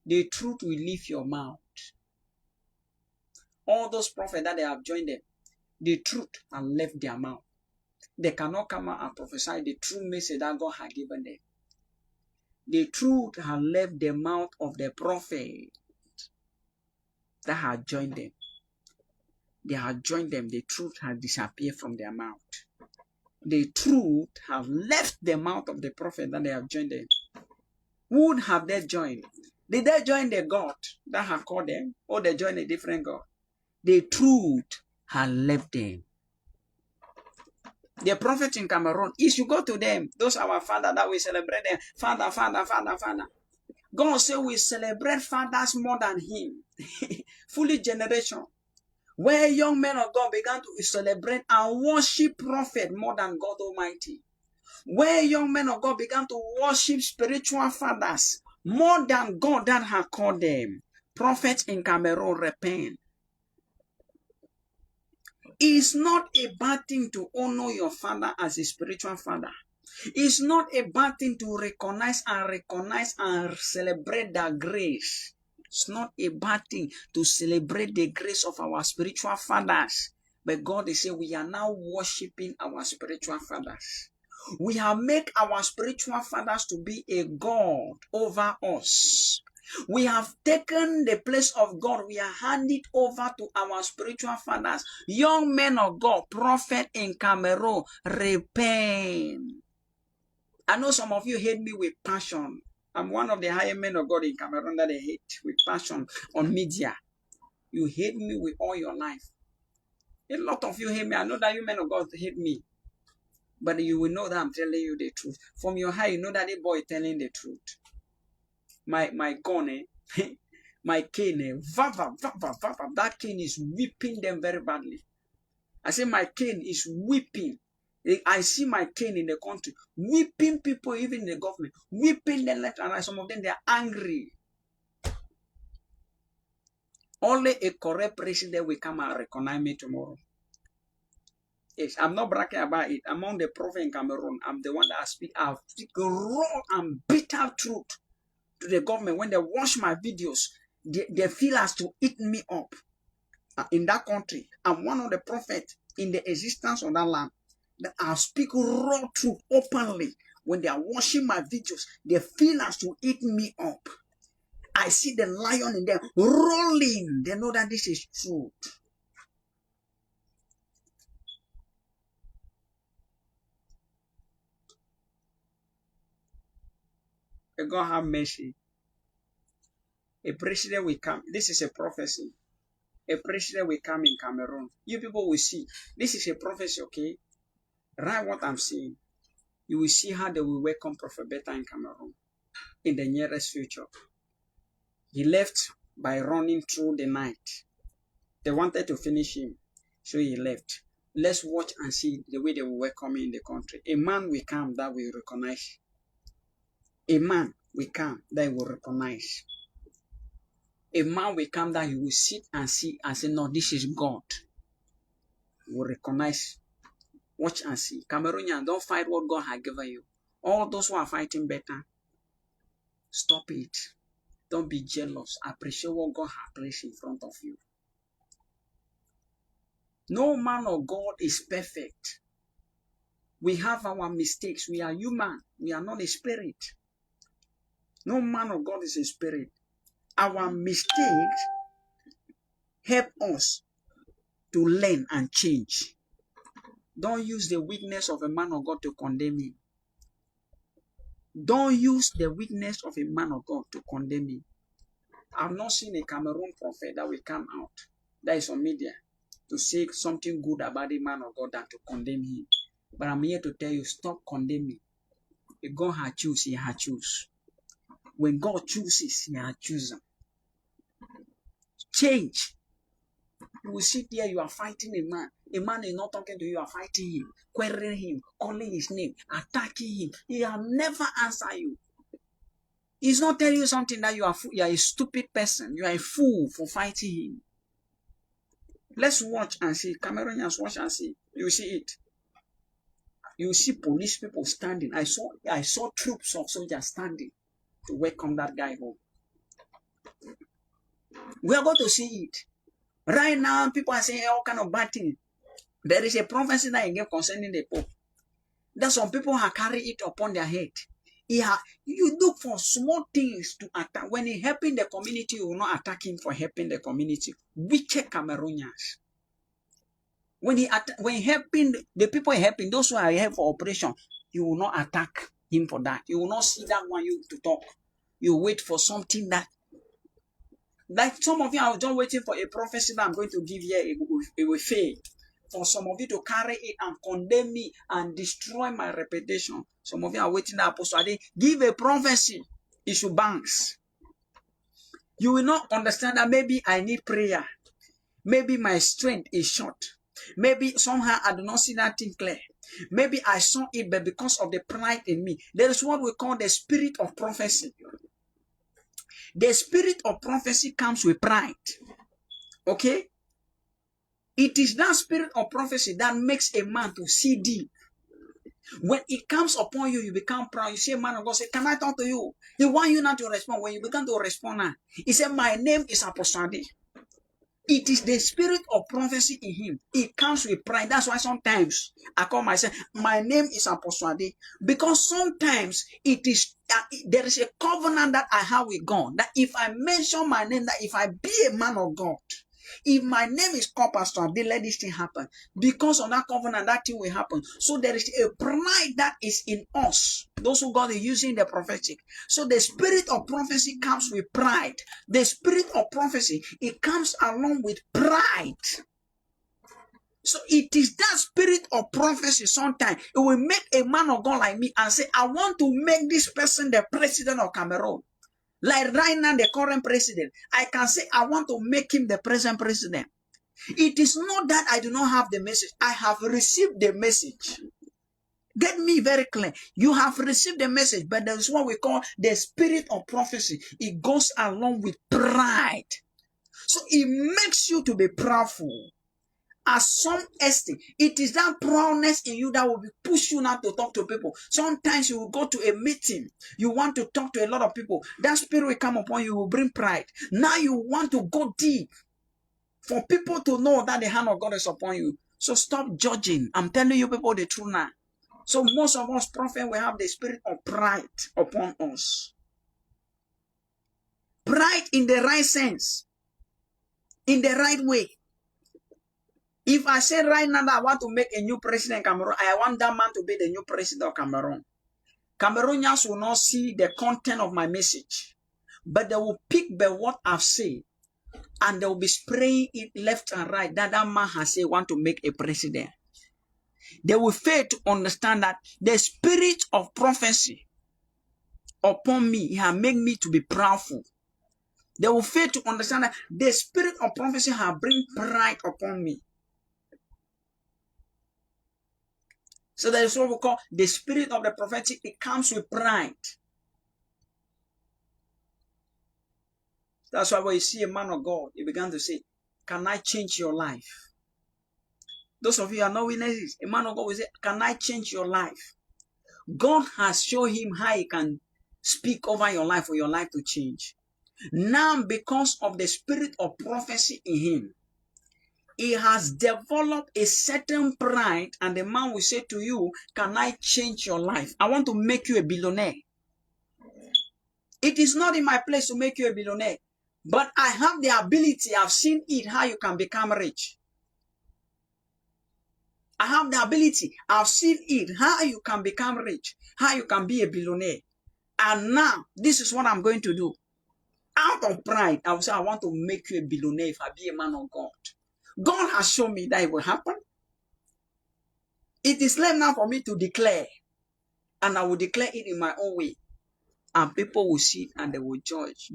the truth will leave your mouth. All those prophets that they have joined them, the truth has left their mouth. They cannot come out and prophesy the true message that God has given them. The truth has left the mouth of the prophet that has joined them. They have joined them. The truth has disappeared from their mouth. The truth has left the mouth of the prophet that they have joined them. Who have they joined? Did they join the God that have called them? Or they joined a different God? The truth has left them. The prophet in Cameroon, if you go to them, those are our father that we celebrate them. Father, Father, Father, Father. God said we celebrate fathers more than him. Fully generation. Where young men of God began to celebrate and worship prophet more than God Almighty. Where young men of God began to worship spiritual fathers more than God that had called them. Prophets in Cameroon, repent. It's not a bad thing to honor your father as a spiritual father. It's not a bad thing to recognize and celebrate the grace. It's not a bad thing to celebrate the grace of our spiritual fathers. But God is saying we are now worshiping our spiritual fathers. We have made our spiritual fathers to be a God over us. We have taken the place of God. We are handed over to our spiritual fathers. Young men of God, prophet in Cameroon, repent. I know some of you hate me with passion. I'm one of the higher men of God in Cameroon that they hate with passion on media. You hate me with all your life. A lot of you hate me. I know that you men of God hate me. But you will know that I'm telling you the truth. From your heart, you know that the boy is telling the truth. My gun, my cane, that cane is whipping them very badly. I say my cane is whipping. I see my cane in the country, whipping people, even in the government, whipping them left and right. Some of them, they are angry. Only a correct president will come and recognize me tomorrow. Yes, I'm not bragging about it. Among the prophet in Cameroon, I'm the one that speak raw and bitter truth to the government. When they watch my videos, they feel as to eat me up. In that country, I'm one of the prophets in the existence of that land that I speak raw truth openly. When they are watching my videos, they feel as to eat me up. I see the lion in them rolling. They know that this is truth. May God have mercy. A president will come. This is a prophecy. A president will come in Cameroon. You people will see. This is a prophecy, okay? Write what I'm saying. You will see how they will welcome Prophet Betta in Cameroon in the nearest future. He left by running through the night. They wanted to finish him, so he left. Let's watch and see the way they will welcome him in the country. A man will come that will recognize. A man will come that will recognize. A man will come that he will sit and see and say, no, this is God. He will recognize. Watch and see. Cameroonians, don't fight what God has given you. All those who are fighting better, stop it. Don't be jealous. Appreciate what God has placed in front of you. No man of God is perfect. We have our mistakes. We are human. We are not a spirit. No man of God is a spirit. Our mistakes help us to learn and change. Don't use the weakness of a man of God to condemn him. Don't use the weakness of a man of God to condemn him. I've not seen a Cameroon prophet that will come out, that is on media, to say something good about a man of God than to condemn him. But I'm here to tell you, stop condemning. If God has chosen, he has chosen. When God chooses, he has chosen. Change. You will sit there, you are fighting a man. A man is not talking to you, you are fighting him, querying him, calling his name, attacking him. He will never answer you. He's not telling you something that you are a stupid person. You are a fool for fighting him. Let's watch and see. Cameroonians, watch and see. You see it. You see police people standing. I saw troops of soldiers standing to welcome that guy home. We are going to see it. Right now, people are saying all kind of bad things. There is a prophecy that I gave concerning the Pope. That some people have carried it upon their head. You look for small things to attack. When he helping the community, you will not attack him for helping the community. Wicked Cameroonians. When helping the people helping, those who are here for operation, you will not attack him for that. You will not see that one you to talk. You wait for something that, like some of you are just waiting for a prophecy that I'm going to give here. It will fail. For some of you to carry it and condemn me and destroy my reputation. Some of you are waiting that Apostle Ade give a prophecy. It should bounce. You will not understand that maybe I need prayer. Maybe my strength is short. Maybe somehow I do not see that thing clear. Maybe I saw it, but because of the pride in me, there is what we call the spirit of prophecy. The spirit of prophecy comes with pride. Okay? It is that spirit of prophecy that makes a man to see deep. When it comes upon you, you become proud. You see a man of God say, can I talk to you? He want you not to respond. When you begin to respond now, he said, my name is Apostle Ade. It is the spirit of prophecy in him. It comes with pride. That's why sometimes I call myself, my name is Apostle Ade. Because sometimes it is, there is a covenant that I have with God. That if I mention my name, that if I be a man of God, if my name is called Pastor Ade, let this thing happen. Because of that covenant, that thing will happen. So there is a pride that is in us. Those who God is using the prophetic. So the spirit of prophecy comes with pride. The spirit of prophecy, it comes along with pride. So it is that spirit of prophecy sometimes. It will make a man of God like me and say, I want to make this person the president of Cameroon. Like right now, the current president, I can say, I want to make him the present president. It is not that I do not have the message. I have received the message. Get me very clear. You have received the message, but there's what we call the spirit of prophecy. It goes along with pride. So it makes you to be proudful. At some extent, it is that proudness in you that will push you now to talk to people. Sometimes you will go to a meeting. You want to talk to a lot of people. That spirit will come upon you, will bring pride. Now you want to go deep for people to know that the hand of God is upon you. So stop judging. I'm telling you people the truth now. So most of us prophets will have the spirit of pride upon us. Pride in the right sense. In the right way. If I say right now that I want to make a new president in Cameroon, I want that man to be the new president of Cameroon. Cameroonians will not see the content of my message, but they will pick by what I've said, and they will be spraying it left and right that man has said want to make a president. They will fail to understand that the spirit of prophecy upon me has made me to be proudful. They will fail to understand that the spirit of prophecy has bring pride upon me. So that is what we call the spirit of the prophetic. It comes with pride. That's why when you see a man of God, you begin to say, can I change your life? Those of you who are not witnesses, a man of God will say, can I change your life? God has shown him how he can speak over your life for your life to change. Now, because of the spirit of prophecy in him, he has developed a certain pride, and the man will say to you, can I change your life? I want to make you a billionaire. It is not in my place to make you a billionaire, but I have the ability, I've seen it, how you can become rich. I have the ability, I've seen it, how you can become rich, how you can be a billionaire. And now, this is what I'm going to do. Out of pride, I will say, I want to make you a billionaire if I be a man of God. God has shown me that it will happen. It is left now for me to declare. And I will declare it in my own way. And people will see it and they will judge.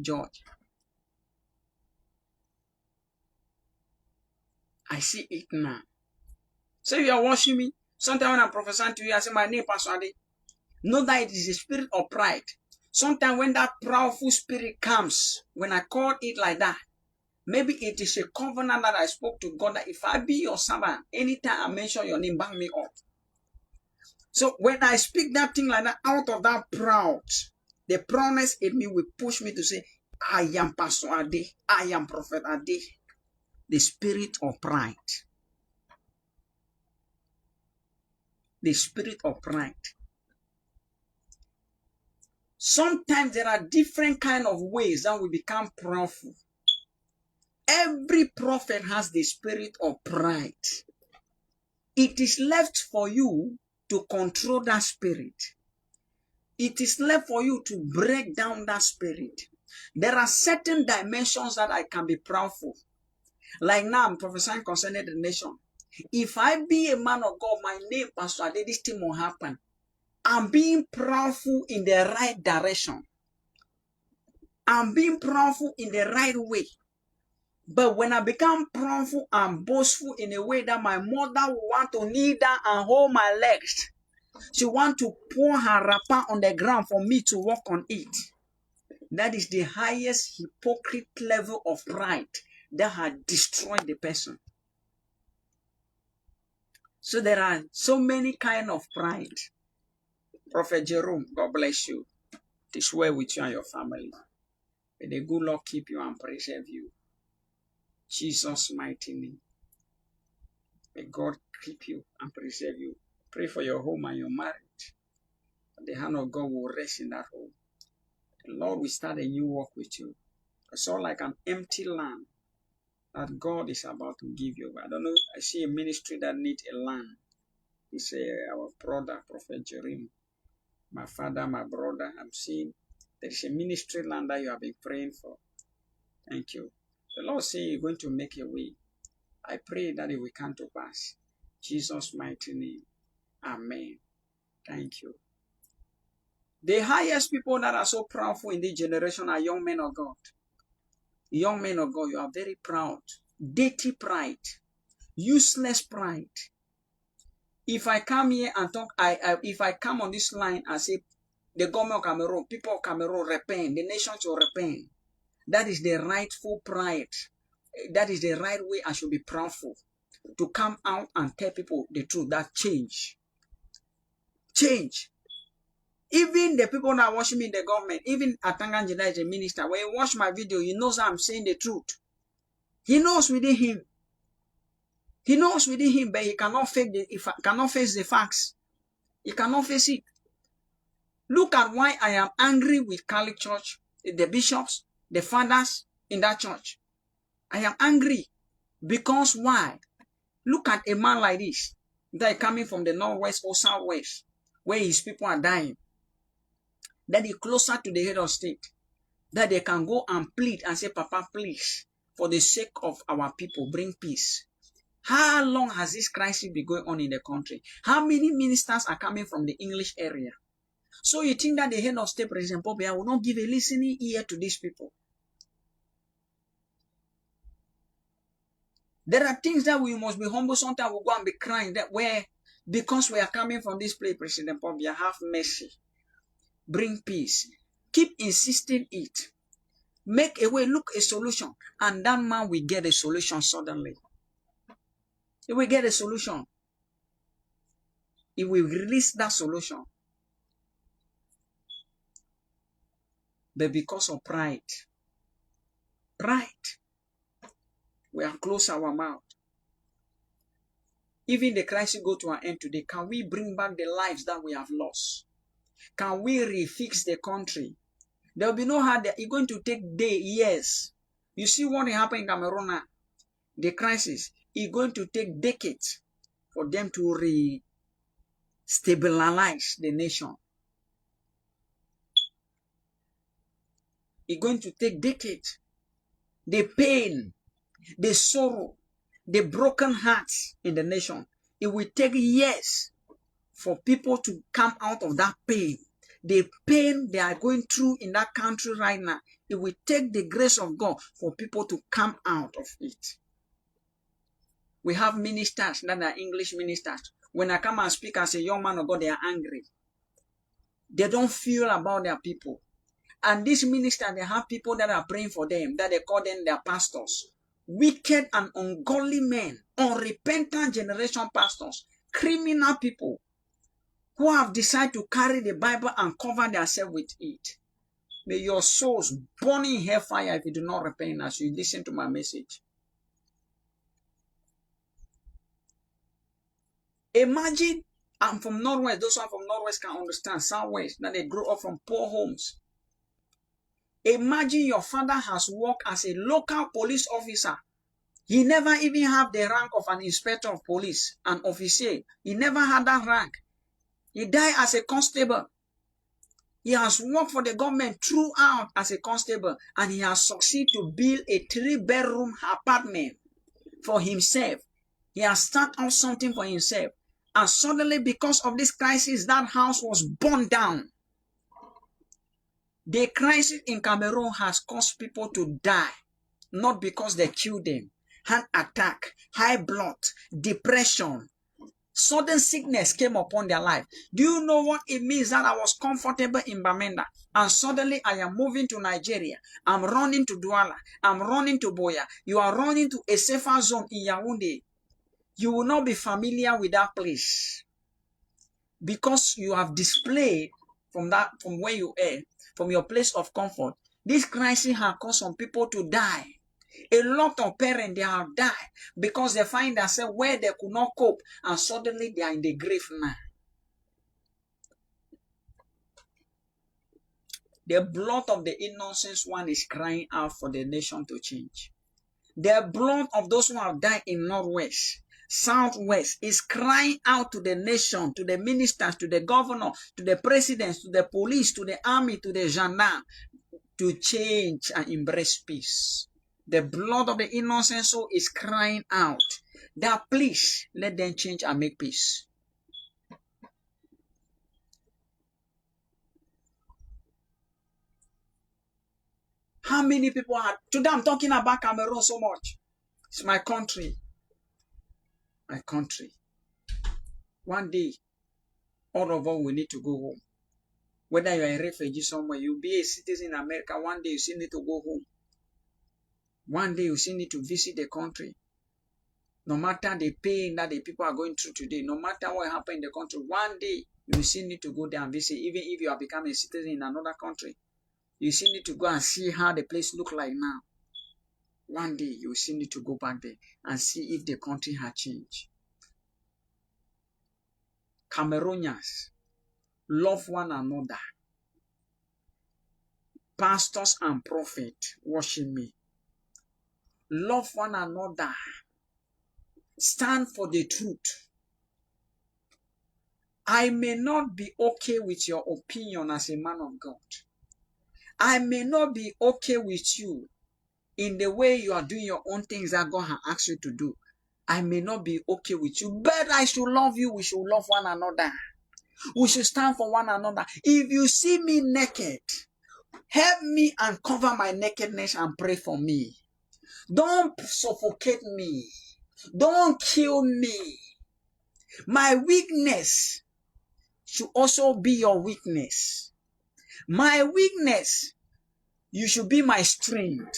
I see it now. So if you are watching me, sometimes when I'm prophesying to you, I say, my name, Pastor Ade. Know that it is a spirit of pride. Sometimes when that proudful spirit comes, when I call it like that, maybe it is a covenant that I spoke to God that if I be your servant, anytime I mention your name, back me up. So when I speak that thing like that, out of that proud, the proudness in me will push me to say, I am Pastor Ade, I am Prophet Ade. The spirit of pride. The spirit of pride. Sometimes there are different kind of ways that we become proudful. Every prophet has the spirit of pride. It is left for you to control that spirit. It is left for you to break down that spirit. There are certain dimensions that I can be proudful. Like now I'm prophesying concerning the nation. If I be a man of God, my name, Pastor Ade, this thing will happen. I'm being proudful in the right direction. I'm being proudful in the right way. But when I become proudful and boastful in a way that my mother will want to kneel down and hold my legs, she want to pour her wrapper on the ground for me to walk on it. That is the highest hypocrite level of pride that had destroyed the person. So there are so many kind of pride. Prophet Jerome, God bless you. It is well with you and your family. May the good Lord keep you and preserve you. Jesus' mighty name. May God keep you and preserve you. Pray for your home and your marriage. The hand of God will rest in that home. The Lord will start a new work with you. It's all like an empty land that God is about to give you. I don't know. I see a ministry that needs a land. It's our brother, Prophet Jerome. My father, my brother. I'm seeing there is a ministry land that you have been praying for. Thank you. The Lord says you're going to make a way. I pray that it will come to pass. Jesus' mighty name. Amen. Thank you. The highest people that are so proudful in this generation are young men of God. Young men of God, you are very proud. Dirty pride. Useless pride. If I come here and talk, if I come on this line and say, the government of Cameroon, people of Cameroon repent, the nation should repent. That is the rightful pride. That is the right way I should be proudful. To come out and tell people the truth. That change. Change. Even the people that watch me in the government, even Atanganjida is a minister, when you watch my video, he knows I'm saying the truth. He knows within him. He knows within him, but he cannot face the facts. He cannot face it. Look at why I am angry with Catholic Church, the bishops, the fathers in that church. I am angry. Because why? Look at a man like this, that is coming from the northwest or southwest, where his people are dying. That is closer to the head of state. That they can go and plead and say, Papa, please, for the sake of our people, bring peace. How long has this crisis been going on in the country? How many ministers are coming from the English area? So you think that the head of state, President Paul Biya, will not give a listening ear to these people? There are things that we must be humble. Sometimes we'll go and be crying that because we are coming from this place, President Paul Biya, have mercy. Bring peace. Keep insisting it. Make a way, look a solution. And that man will get a solution suddenly. He will get a solution. He will release that solution. But because of pride, we have closed our mouth. Even the crisis go to an end today. Can we bring back the lives that we have lost? Can we refix the country? There will be no hard. It's going to take years. You see what happened in Cameroon now? The crisis is going to take decades for them to re-stabilize the nation. It's going to take decades. The pain, the sorrow, the broken hearts in the nation. It will take years for people to come out of that pain. The pain they are going through in that country right now, it will take the grace of God for people to come out of it. We have ministers that are English ministers. When I come and speak as a young man of God, they are angry. They don't feel about their people. And these ministers, they have people that are praying for them, that they call them their pastors. Wicked and ungodly men, unrepentant generation pastors, criminal people who have decided to carry the Bible and cover themselves with it. May your souls burn in hellfire if you do not repent as you listen to my message. Imagine, I'm from Northwest, those who are from Northwest can understand, Southwest, that they grew up from poor homes. Imagine your father has worked as a local police officer. He never even had the rank of an inspector of police, an officer. He never had that rank. He died as a constable. He has worked for the government throughout as a constable, and he has succeeded to build a 3-bedroom apartment for himself. He has started out something for himself. And suddenly, because of this crisis, that house was burned down. The crisis in Cameroon has caused people to die, not because they killed them. Heart attack, high blood, depression, Sudden sickness came upon their life. Do you know what it means that I was comfortable in Bamenda and suddenly I am moving to Nigeria? I'm running to Douala. I'm running to Boya. You are running to a safer zone in Yaoundé. You will not be familiar with that place because you have displayed from where you are, from your place of comfort. This crisis has caused some people to die. A lot of parents, they have died because they find themselves where they could not cope and suddenly they are in the grave now. The blood of the innocent one is crying out for the nation to change. The blood of those who have died in Northwest, Southwest is crying out to the nation, to the ministers, to the governor, to the presidents, to the police, to the army, to the gendarme, to change and embrace peace. The blood of the innocent soul is crying out that please let them change and make peace. How many people are, today I'm talking about Cameroon so much. It's my country. My country. One day, all of us will need to go home. Whether you're a refugee somewhere, you'll be a citizen in America, one day you still need to go home. One day you still need to visit the country. No matter the pain that the people are going through today, no matter what happened in the country, one day you still need to go there and visit, even if you have become a citizen in another country. You still need to go and see how the place looks like now. One day you still need to go back there and see if the country has changed. Cameroonians, love one another. Pastors and prophets worship me. Love one another. Stand for the truth. I may not be okay with your opinion as a man of God. I may not be okay with you in the way you are doing your own things that God has asked you to do. I may not be okay with you, but I should love you. We should love one another. We should stand for one another. If you see me naked, help me and cover my nakedness and pray for me. Don't suffocate me. Don't kill me. My weakness should also be your weakness. My weakness, you should be my strength.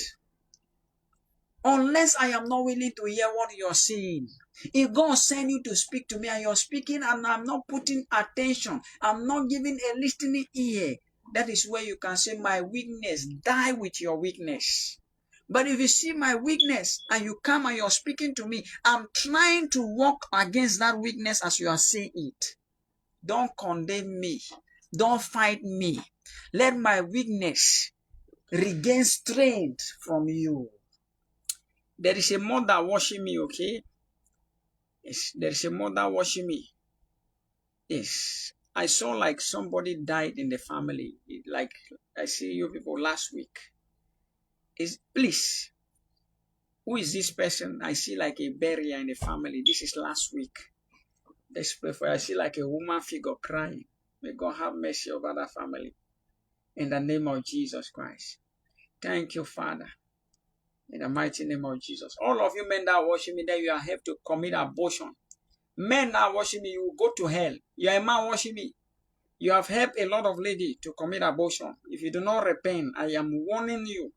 Unless I am not willing to hear what you're saying. If God sends you to speak to me and you're speaking and I'm not putting attention, I'm not giving a listening ear, that is where you can say my weakness, die with your weakness. But if you see my weakness and you come and you're speaking to me, I'm trying to walk against that weakness as you are saying it. Don't condemn me. Don't fight me. Let my weakness regain strength from you. There is a mother watching me, okay? Yes, there is a mother watching me. Yes, I saw like somebody died in the family. Like I see you people last week. Please, who is this person? I see like a barrier in the family. This is last week. Let's pray for you. I see like a woman figure crying. May God have mercy over that family. In the name of Jesus Christ. Thank you, Father. In the mighty name of Jesus. All of you men that are watching me, that you have to commit abortion. Men that are watching me, you will go to hell. You are a man watching me. You have helped a lot of ladies to commit abortion. If you do not repent, I am warning you.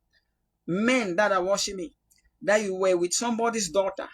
Men that are watching me, that you were with somebody's daughter.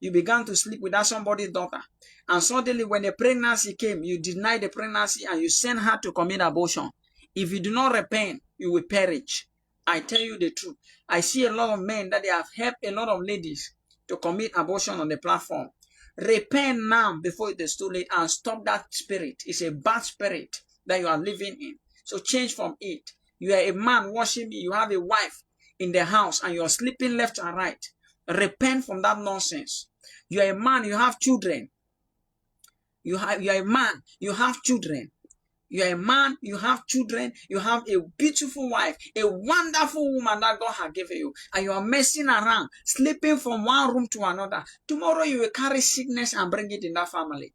You began to sleep with that somebody's daughter. And suddenly when the pregnancy came, you denied the pregnancy and you sent her to commit abortion. If you do not repent, you will perish. I tell you the truth. I see a lot of men that they have helped a lot of ladies to commit abortion on the platform. Repent now before it is too late and stop that spirit. It's a bad spirit that you are living in. So change from it. You are a man watching me. You have a wife in the house and you are sleeping left and right. Repent from that nonsense. You are a man. You have children. You are a man. You have children. You are a man, you have children, you have a beautiful wife, a wonderful woman that God has given you, and you are messing around, sleeping from one room to another. Tomorrow you will carry sickness and bring it in that family.